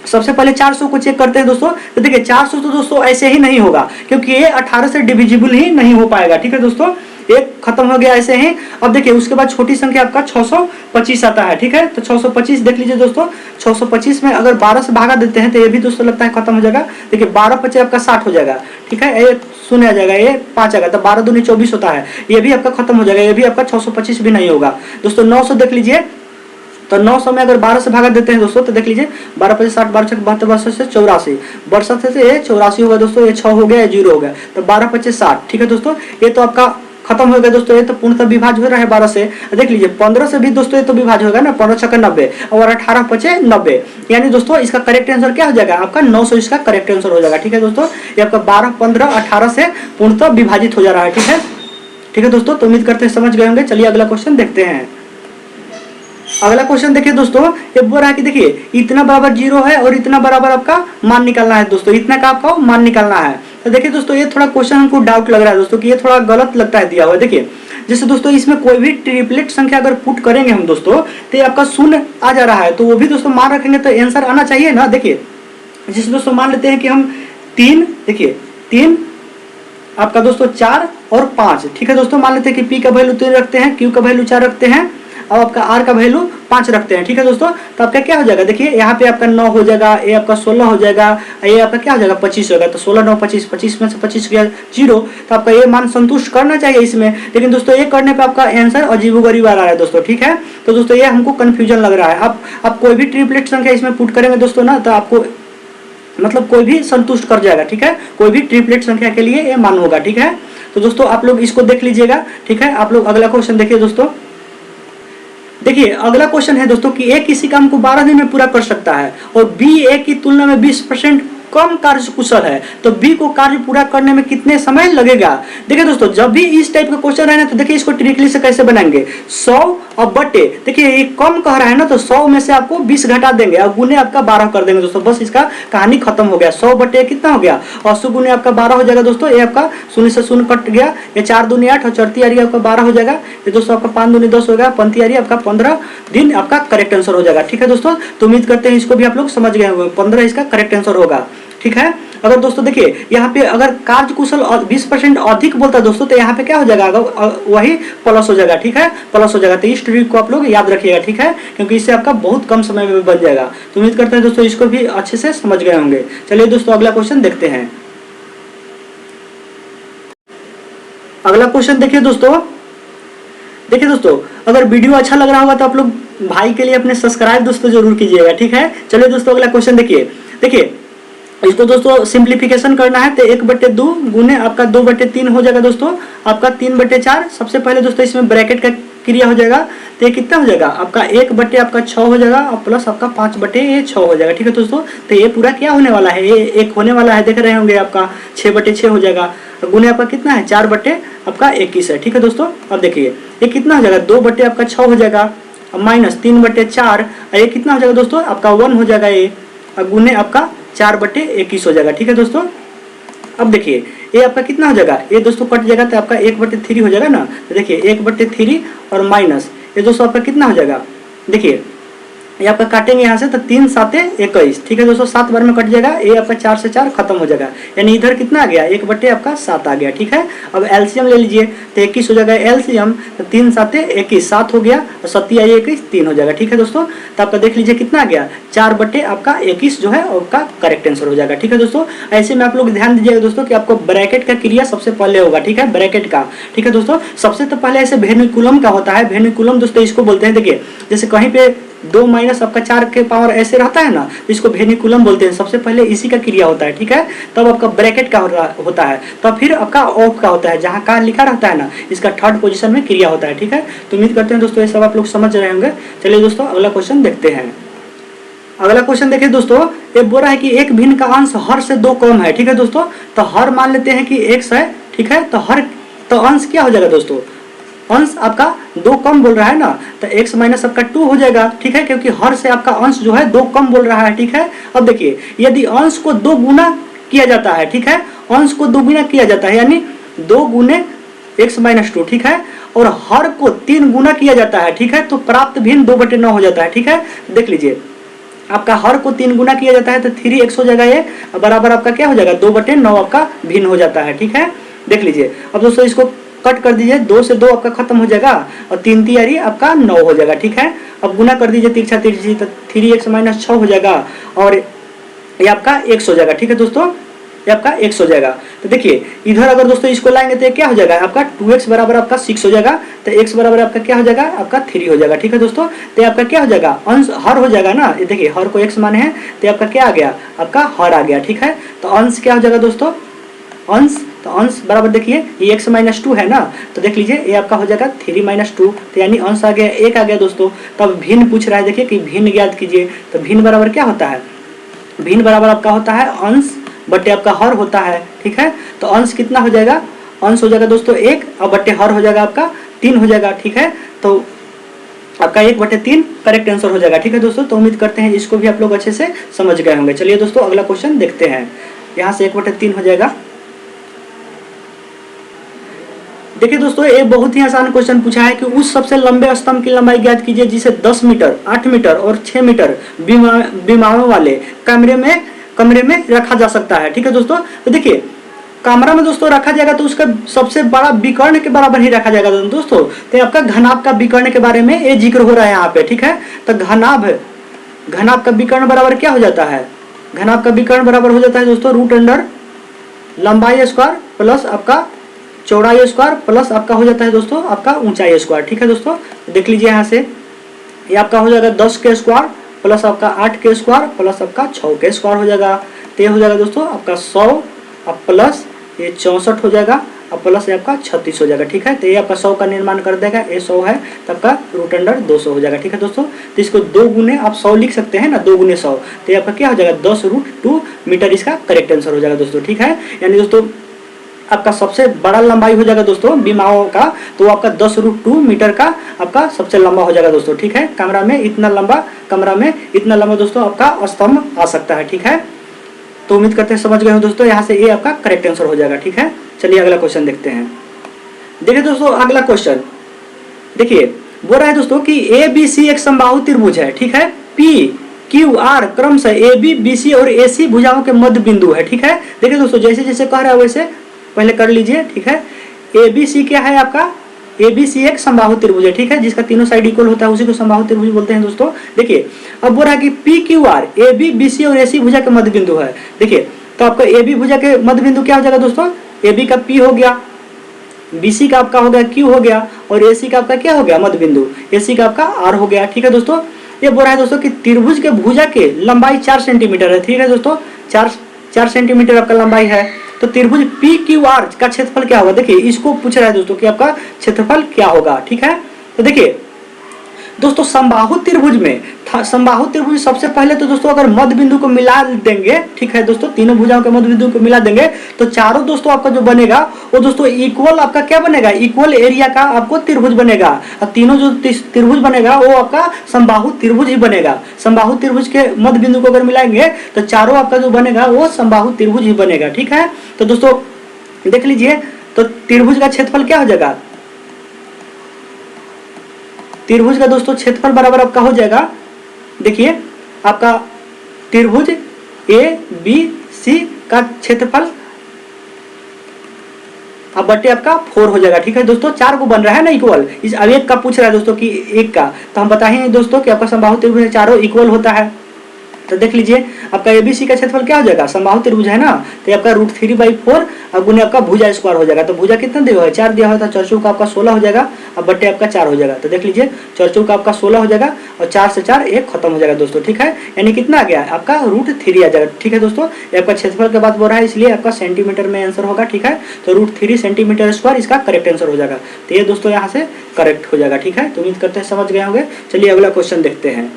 सबसे पहले 400 को चेक करते हैं दोस्तों। तो देखिए 400 तो दोस्तों ऐसे ही नहीं होगा क्योंकि ये 18 से डिविजिबल ही नहीं हो पाएगा, ठीक है दोस्तों। एक खत्म हो गया ऐसे ही। अब देखिए उसके बाद छोटी संख्या आपका 625 आता है, ठीक है। तो 625 देख लीजिए दोस्तों, 625 में अगर 12 से भागा देते हैं तो ये भी दोस्तों लगता है खत्म हो जाएगा। देखिए 12 पचे आपका 60 हो जाएगा, ठीक है। ये 0 आ जाएगा, ये 5 आएगा, तो 12 दूनी 24 होता है, ये भी आपका खत्म हो जाएगा। ये भी आपका 625 भी नहीं होगा दोस्तों। 900 देख लीजिए, तो 900 में अगर 12 से भागा देते हैं दोस्तों तो देख लीजिए 12 पचे 60, 12 छक 72, 62 से 84, 62 से ये 84 होगा दोस्तों। ये 6 हो गया, ये 0 हो गया, तो 12 पचे 60, ठीक है दोस्तों। ये तो आपका खत्म हो गया दोस्तों, ये तो पूर्णतः विभाज्य हो रहा है 12 से। देख लीजिए 15 से भी दोस्तों ये तो विभाज्य होगा ना, 15 छक्का 90 और 18 पचे 90, यानी दोस्तों इसका करेक्ट आंसर क्या हो जाएगा आपका 900, इसका करेक्ट आंसर हो जाएगा, ठीक है दोस्तों। ये आपका 12, 15, 18 से पूर्णतः विभाजित हो जा रहा है, ठीक है दोस्तों। तो उम्मीद करते हैं समझ गए होंगे। चलिए अगला क्वेश्चन देखते हैं। अगला क्वेश्चन देखिए दोस्तों, ये बोल रहा है कि देखिए इतना बराबर 0 है और इतना बराबर आपका मान निकालना है दोस्तों, इतना का आपका मान निकालना है। तो देखिए दोस्तों ये थोड़ा क्वेश्चन हमको डाउट लग रहा है दोस्तों कि ये थोड़ा गलत लगता है दिया हुआ। देखिए जैसे दोस्तों इसमें कोई भी ट्रिपलेट संख्या अगर पुट करेंगे हम दोस्तों तो ये आपका 0 आ जा रहा है, तो वो भी दोस्तों मान रखेंगे तो आंसर आना चाहिए ना। देखिए जैसे दोस्तों मान लेते हैं कि हम 3, देखिए 3 आपका दोस्तों 4 और 5, ठीक है दोस्तों। मान लेते हैं कि P का वैल्यू 3 रखते हैं, Q का वैल्यू 4 रखते हैं और आपका R का वैल्यू 5 रखते हैं, ठीक है दोस्तों। तो आपका क्या हो जाएगा, देखिए यहाँ पे आपका 9 हो जाएगा, ये आपका 16 हो जाएगा, ये आपका क्या हो जाएगा 25 होगा। तो 16, 9, 25, 25 में से 25 गया 0, तो आपका ये मान संतुष्ट करना चाहिए इसमें। लेकिन दोस्तों ये करने पे आपका आंसर अजीबोगरीब आ रहा है दोस्तों, ठीक है। तो दोस्तों ये हमको कंफ्यूजन लग रहा है। आप कोई भी ट्रिपलेट संख्या इसमें पुट करेंगे दोस्तों ना तो आपको मतलब कोई भी संतुष्ट कर जाएगा, ठीक है। कोई भी ट्रिपलेट संख्या के लिए ये मान होगा, ठीक है। तो दोस्तों आप लोग इसको देख लीजिएगा, ठीक है। आप लोग अगला क्वेश्चन देखिए दोस्तों। देखिए अगला क्वेश्चन है दोस्तों कि ए किसी काम को 12 दिन में पूरा कर सकता है और बी ए की तुलना में 20% कम कार्य कुशल है, तो बी को कार्य पूरा करने में कितने समय लगेगा। देखिए दोस्तों जब भी इस टाइप का क्वेश्चन है ना तो देखिए इसको ट्रिकली से कैसे बनाएंगे, 100 और बटे, देखिए ये कम कह रहा है ना तो 100 में से आपको 20 घटा देंगे और गुने आपका 12 कर देंगे दोस्तों, बस इसका कहानी खत्म हो गया। 100 बटे कितना हो गया, 80 गुने आपका 12 हो जाएगा दोस्तों। ये आपका 0 से 0 कट गया, ये 4 दूनी 8 और 4 यारी आपका 12 हो जाएगा। ये दोस्तों आपका 5 दूनी 10 हो गया, 5 यारी आपका 15 दिन आपका करेक्ट आंसर हो जाएगा, ठीक है दोस्तों। तो उम्मीद करते हैं इसको भी आप लोग समझ गए होंगे, 15 इसका करेक्ट आंसर होगा, ठीक है। अगर दोस्तों देखिए यहाँ पे अगर कार्य कुशल 20% अधिक बोलता है दोस्तों तो यहाँ पे क्या हो जाएगा, वही प्लस हो जाएगा, ठीक है, प्लस हो जाएगा। तो इस ट्रिक को आप लोग याद रखिएगा, ठीक है, क्योंकि इससे आपका बहुत कम समय में बन जाएगा। तो उम्मीद करते हैं दोस्तों इसको भी अच्छे से समझ गए होंगे। चलिए दोस्तों अगला क्वेश्चन देखते हैं। अगला क्वेश्चन देखिए दोस्तों, देखिए दोस्तों अगर वीडियो अच्छा लग रहा होगा तो आप लोग भाई के लिए अपने सब्सक्राइब दोस्तों जरूर कीजिएगा, ठीक है। चलिए दोस्तों अगला क्वेश्चन देखिए इसको दोस्तों सिंप्लीफिकेशन करना है तो 1/2 गुने आपका 2/3 हो जाएगा दोस्तों, आपका 3/4। सबसे पहले दोस्तों इसमें ब्रैकेट का क्रिया हो जाएगा तो ये कितना हो जाएगा आपका 1/6 हो जाएगा और प्लस आपका 5/6 हो जाएगा, ठीक है दोस्तों। तो ये पूरा क्या होने वाला है, ये 1 होने वाला है, देख रहे होंगे आपका 6/6 हो जाएगा, गुने आपका कितना है 4/21 है, ठीक है दोस्तों। अब देखिए ये कितना हो जाएगा 2/6 हो जाएगा माइनस 3/4, ये कितना हो जाएगा दोस्तों आपका 1 हो जाएगा, ये गुने आपका 4/21 हो जाएगा, ठीक है दोस्तों। अब देखिए ये आपका कितना हो जाएगा, ये दोस्तों कट जाएगा तो आपका 1/3 हो जाएगा ना। तो देखिए 1/3 और माइनस ये दोस्तों आपका कितना हो जाएगा, देखिए ये आपका काटेंगे यहाँ से तो 3 7 21, ठीक है दोस्तों, 7 बार में कट जाएगा, ये आपका 4 से 4 खत्म हो जाएगा, यानी इधर कितना आ गया 1/7 आ गया, ठीक है। अब एलसीएम ले लीजिए तो 21 हो जाएगा एलसीएम, तो 3 7 21 7 हो गया और 7 21 3 हो जाएगा, ठीक है दोस्तों। तो आपका देख लीजिए कितना आ गया 4/21 जो है आपका करेक्ट आंसर हो जाएगा, ठीक है दोस्तों। ऐसे में आप लोग ध्यान दीजिएगा दोस्तों कि आपको ब्रैकेट का क्रिया सबसे पहले होगा, ठीक है, ब्रैकेट का, ठीक है दोस्तों। सबसे तो पहले ऐसे वेर्निकुलम का होता है, वेर्निकुलम दोस्तों इसको बोलते हैं। देखिए जैसे कहीं पे 2 माइनस आपका 4 के पावर ऐसे रहता है ना, इसको वेर्निकुलम बोलते हैं। सबसे पहले इसी का क्रिया होता है, ठीक है, तब आपका ब्रैकेट का होता है, तब फिर आपका ऑफ का होता है, जहाँ का लिखा रहता है ना इसका 3rd पोजीशन में क्रिया होता है, ठीक है। तो उम्मीद करते हैं दोस्तों ये सब आप लोग समझ रहे होंगे। चलिए दोस्तों अगला क्वेश्चन देखते हैं। अगला क्वेश्चन देखिए दोस्तों, ये बोल रहा है कि एक भिन्न का अंश हर से 2 कम है। ठीक है दोस्तों, तो हर मान लेते हैं कि x है। ठीक है, तो अंश क्या हो जाएगा दोस्तों, अंश आपका 2 कम बोल रहा है ना, तो x माइनस आपका 2 हो जाएगा। ठीक है, क्योंकि हर से आपका अंश जो है 2 कम बोल रहा है। ठीक है, अब देखिए यदि अंश को 2 गुना किया जाता है, ठीक है, अंश को 2 गुना किया जाता है यानी 2 गुने x माइनस 2, ठीक है, और हर को 3 गुना किया जाता है। ठीक है, तो प्राप्त भिन्न 2/9 हो जाता है। ठीक है, देख लीजिए आपका हर को 3 गुना किया जाता है तो 3x हो जाएगा, ये बराबर आपका क्या हो जाएगा 2/9 आपका भिन्न हो जाता है। ठीक है, देख लीजिए अब दोस्तों इसको कट कर दीजिए, 2 से 2 आपका खत्म हो जाएगा और 3 तियारी आपका 9 हो जाएगा। ठीक है, अब गुना कर दीजिए तिरछा तिरछी, तो 3x माइनस 6 हो जाएगा और ये आपका x हो जाएगा। ठीक है दोस्तों, ये आपका x हो जाएगा। तो देखिए इधर अगर दोस्तों इसको लाएंगे तो ये क्या हो जाएगा आपका 2x बराबर आपका 6 हो जाएगा, तो x बराबर आपका क्या हो जाएगा आपका 3 हो जाएगा। ठीक है दोस्तों, तो ये आपका क्या हो जाएगा अंश हर हो जाएगा ना, ये देखिए हर को x माने हैं तो आपका क्या आ गया आपका हर आ गया। ठीक है, तो अंश क्या हो जाएगा दोस्तों, अंश, तो अंश बराबर देखिए ये x माइनस 2 है ना, तो देख लीजिए ये आपका हो जाएगा 3 माइनस 2, तो यानी अंश आ गया 1 आ गया दोस्तों। तब भिन्न पूछ रहा है, देखिए कि भिन्न ज्ञात कीजिए, तो भिन्न बराबर क्या होता है, भिन्न बराबर आपका होता है अंश बटे आपका हर होता है। ठीक है, तो अंश कितना हो जाएगा, अंश हो जाएगा दोस्तों 1 और बटे हर हो जाएगा आपका 3 हो जाएगा। ठीक है, तो आपका 1/3 करेक्ट आंसर हो जाएगा। ठीक है दोस्तों, तो उम्मीद करते हैं इसको भी आप लोग अच्छे से समझ गए होंगे। चलिए दोस्तों अगला क्वेश्चन देखते हैं, यहाँ से 1/3 हो जाएगा। देखिए दोस्तों ये बहुत ही आसान क्वेश्चन पूछा है कि उस सबसे लंबे स्तंभ की लंबाई ज्ञात कीजिए जिसे 10 मीटर, 8 मीटर और 6 मीटर विमाओं वाले कमरे में रखा जा सकता है। ठीक है दोस्तों, तो देखिए कमरा में दोस्तों रखा जाएगा तो उसका सबसे बड़ा विकर्ण के बराबर ही रखा जाएगा दोस्तों। तो आपका घनाभ का विकर्ण के बारे में ये जिक्र हो रहा है यहाँ पे। ठीक है, तो घनाभ का विकर्ण बराबर क्या हो जाता है, घनाभ का विकर्ण बराबर हो जाता है दोस्तों रूट अंडर लंबाई स्क्वायर प्लस आपका चौड़ाई स्क्वायर प्लस आपका हो जाता है दोस्तों आपका ऊंचाई स्क्वायर। ठीक है दोस्तों, देख लीजिए यहाँ से ये आपका हो जाएगा 10 के स्क्वायर प्लस आपका 8 के स्क्वायर प्लस आपका 6 के स्क्वायर हो जाएगा। तो ये हो जाएगा दोस्तों आपका 100 और प्लस ये 64 हो जाएगा और प्लस ये आपका 36 हो जाएगा। ठीक है, तो ये आपका 100 का निर्माण कर देगा, ये 100 है तो आपका रूट अंडर 200 हो जाएगा। ठीक है दोस्तों, तो इसको 2 गुने आप 100 लिख सकते हैं ना, 2 गुने 100, तो ये आपका क्या हो जाएगा 10√2 मीटर इसका करेक्ट आंसर हो जाएगा दोस्तों। ठीक है, यानी दोस्तों आपका सबसे बड़ा लंबाई हो जाएगा दोस्तों विमाओं का, तो आपका 10√2 मीटर का आपका सबसे लंबा हो जाएगा दोस्तों। ठीक है, कमरा में इतना लंबा दोस्तों आपका स्तंभ आ सकता है। ठीक है, तो उम्मीद करते हैं समझ गए हो दोस्तों, यहाँ से ये आपका करेक्ट आंसर हो जाएगा। ठीक है, चलिए अगला क्वेश्चन देखते हैं। देखिए दोस्तों अगला क्वेश्चन देखिए बोल रहा है दोस्तों कि ABC एक समबाहु त्रिभुज है। ठीक है, PQR क्रमशः AB, BC और AC भुजाओं के मध्य बिंदु है। ठीक है, देखिए दोस्तों जैसे जैसे कह रहा है वैसे पहले कर लीजिए। ठीक है, ABC क्या है आपका, ABC एक समबाहु त्रिभुज है। ठीक है, जिसका तीनों साइड इक्वल होता है उसी को समबाहु त्रिभुज बोलते हैं दोस्तों। देखिए अब बोल रहा है कि PQR AB, BC और AC भुजा के मध्य बिंदु है। देखिए तो आपका AB भुजा के मध्य बिंदु क्या हो जाएगा दोस्तों, AB का P हो गया, BC का आपका हो गया Q हो गया और AC का आपका क्या हो गया मध्य बिंदु, AC का आपका R हो गया। ठीक है दोस्तों, ये बोल रहा है दोस्तों कि त्रिभुज के भुजा के लंबाई 4 सेंटीमीटर है। ठीक है दोस्तों, 4 सेंटीमीटर आपका लंबाई है, तो त्रिभुज PQR का क्षेत्रफल क्या होगा, देखिए इसको पूछ रहा है दोस्तों कि आपका क्षेत्रफल क्या होगा। ठीक है, तो देखिए दोस्तों समबाहु त्रिभुज सबसे पहले तो दोस्तों अगर मध्य बिंदु को मिला देंगे, ठीक है दोस्तों, तीनों भुजाओं के मध्य बिंदु को मिला देंगे तो चारों दोस्तों आपका जो बनेगा वो दोस्तों इक्वल आपका क्या बनेगा, इक्वल एरिया का आपको त्रिभुज बनेगा। और तीनों जो त्रिभुज बनेगा वो आपका समबाहु त्रिभुज ही बनेगा। समबाहु त्रिभुज के मध्य बिंदु को अगर मिलाएंगे तो चारों आपका जो बनेगा वो समबाहु त्रिभुज ही बनेगा। ठीक है, तो दोस्तों देख लीजिए, तो त्रिभुज का क्षेत्रफल क्या हो जाएगा, त्रिभुज का दोस्तों क्षेत्रफल बराबर आपका हो जाएगा, देखिए आपका त्रिभुज ABC का क्षेत्रफल अब बटे आपका 4 हो जाएगा। ठीक है दोस्तों, 4 को बन रहा है ना इक्वल, इस अब एक का पूछ रहा है दोस्तों कि एक का, तो हम बताएं दोस्तों कि आपका समबाहु त्रिभुज चारों इक्वल होता है। तो देख लीजिए आपका ABC का क्षेत्रफल क्या हो जाएगा, समबाहु त्रिभुज है ना, तो आपका √3/4 और गुने आपका भुजा स्क्वायर हो जाएगा। तो भुजा कितना दिया हुआ है, 4 दिया हुआ था, 4 का आपका 16 हो जाएगा और बट्टे आपका 4 हो जाएगा। तो देख लीजिए 4 का आपका 16 हो जाएगा और 4 से 4 1 खत्म हो जाएगा दोस्तों। ठीक है, यानी कितना आ गया आपका √3 आ जाएगा। ठीक है दोस्तों, ये आपका क्षेत्रफल के बात बोल रहा है इसलिए आपका सेंटीमीटर में आंसर होगा। ठीक है, तो √3 सेंटीमीटर स्क्वायर इसका करेक्ट आंसर हो जाएगा। तो ये दोस्तों यहाँ से करेक्ट हो जाएगा। ठीक है, तो उम्मीद करते हैं समझ गए होंगे। चलिए अगला क्वेश्चन देखते हैं।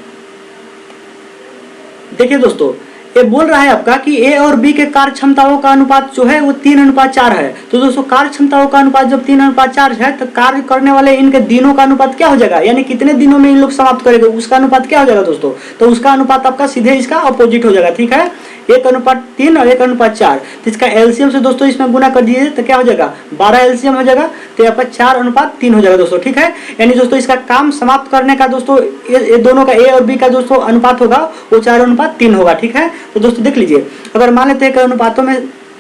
देखिए दोस्तों, ये बोल रहा है आपका कि ए और बी के कार्य क्षमताओं का अनुपात जो है वो 3:4 है। तो दोस्तों कार्य क्षमताओं का अनुपात जब 3:4 है तो कार्य करने वाले इनके दिनों का अनुपात क्या हो जाएगा, यानी कितने दिनों में इन लोग समाप्त करेंगे उसका अनुपात क्या हो जाएगा दोस्तों। तो उसका अनुपात आपका सीधे इसका अपोजिट हो जाएगा, ठीक है, 1:3 और 1:4। तो इसका एलसीएम से दोस्तों इसमें गुना कर दीजिए तो क्या हो जाएगा, 12 एलसीएम हो जाएगा, तो आपका 4:3 हो जाएगा दोस्तों, ठीक है। यानी दोस्तों इसका काम समाप्त करने का दोस्तों ये दोनों का ए और बी का दोस्तों अनुपात होगा वो 4:3 होगा, ठीक है। तो दोस्तों देख लीजिए, अगर मान लेते हैं कि अनुपातों में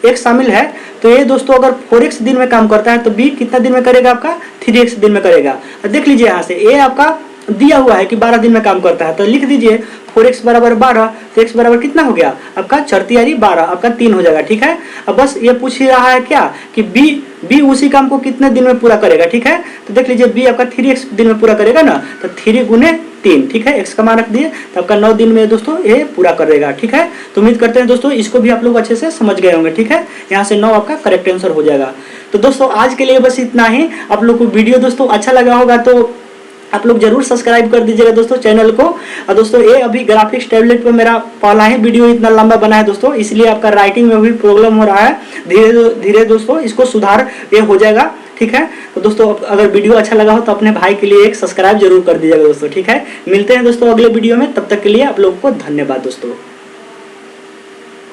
एक शामिल है तो ये दोस्तों अगर 4x दिन में काम करता है तो बी कितना दिन में करेगा, आपका 3x दिन में करेगा। देख लीजिए यहाँ से ए आपका दिया हुआ है कि 12 दिन में काम करता है, तो लिख दीजिए 4x बराबर 12, तो x बराबर कितना हो गया आपका 4×3 आपका 3 हो जाएगा, ठीक है। अब बस ये पूछ ही रहा है क्या कि बी उसी काम को कितने दिन में पूरा करेगा, ठीक है। तो देख लीजिए बी आपका 3x दिन में पूरा करेगा ना, तो 3×3, ठीक है, x का मान रख दिए तो आपका 9 दिन में दोस्तों ये पूरा करेगा, ठीक है। तो उम्मीद करते हैं दोस्तों इसको भी आप लोग अच्छे से समझ गए होंगे, ठीक है। यहाँ से 9 आपका करेक्ट आंसर हो जाएगा। तो दोस्तों आज के लिए बस इतना ही। आप लोग को वीडियो दोस्तों अच्छा लगा होगा तो आप लोग जरूर सब्सक्राइब कर दीजिएगा दोस्तों चैनल को। और दोस्तों ये अभी ग्राफिक्स टैबलेट पर मेरा पहला ही वीडियो इतना लंबा बना है दोस्तों, इसलिए आपका राइटिंग में भी प्रॉब्लम हो रहा है। धीरे धीरे दोस्तों इसको सुधार ये हो जाएगा, ठीक है। तो दोस्तों अगर वीडियो अच्छा लगा हो तो अपने भाई के लिए एक सब्सक्राइब जरूर कर दीजिएगा दोस्तों, ठीक है। मिलते हैं दोस्तों अगले वीडियो में, तब तक के लिए आप लोगों को धन्यवाद दोस्तों।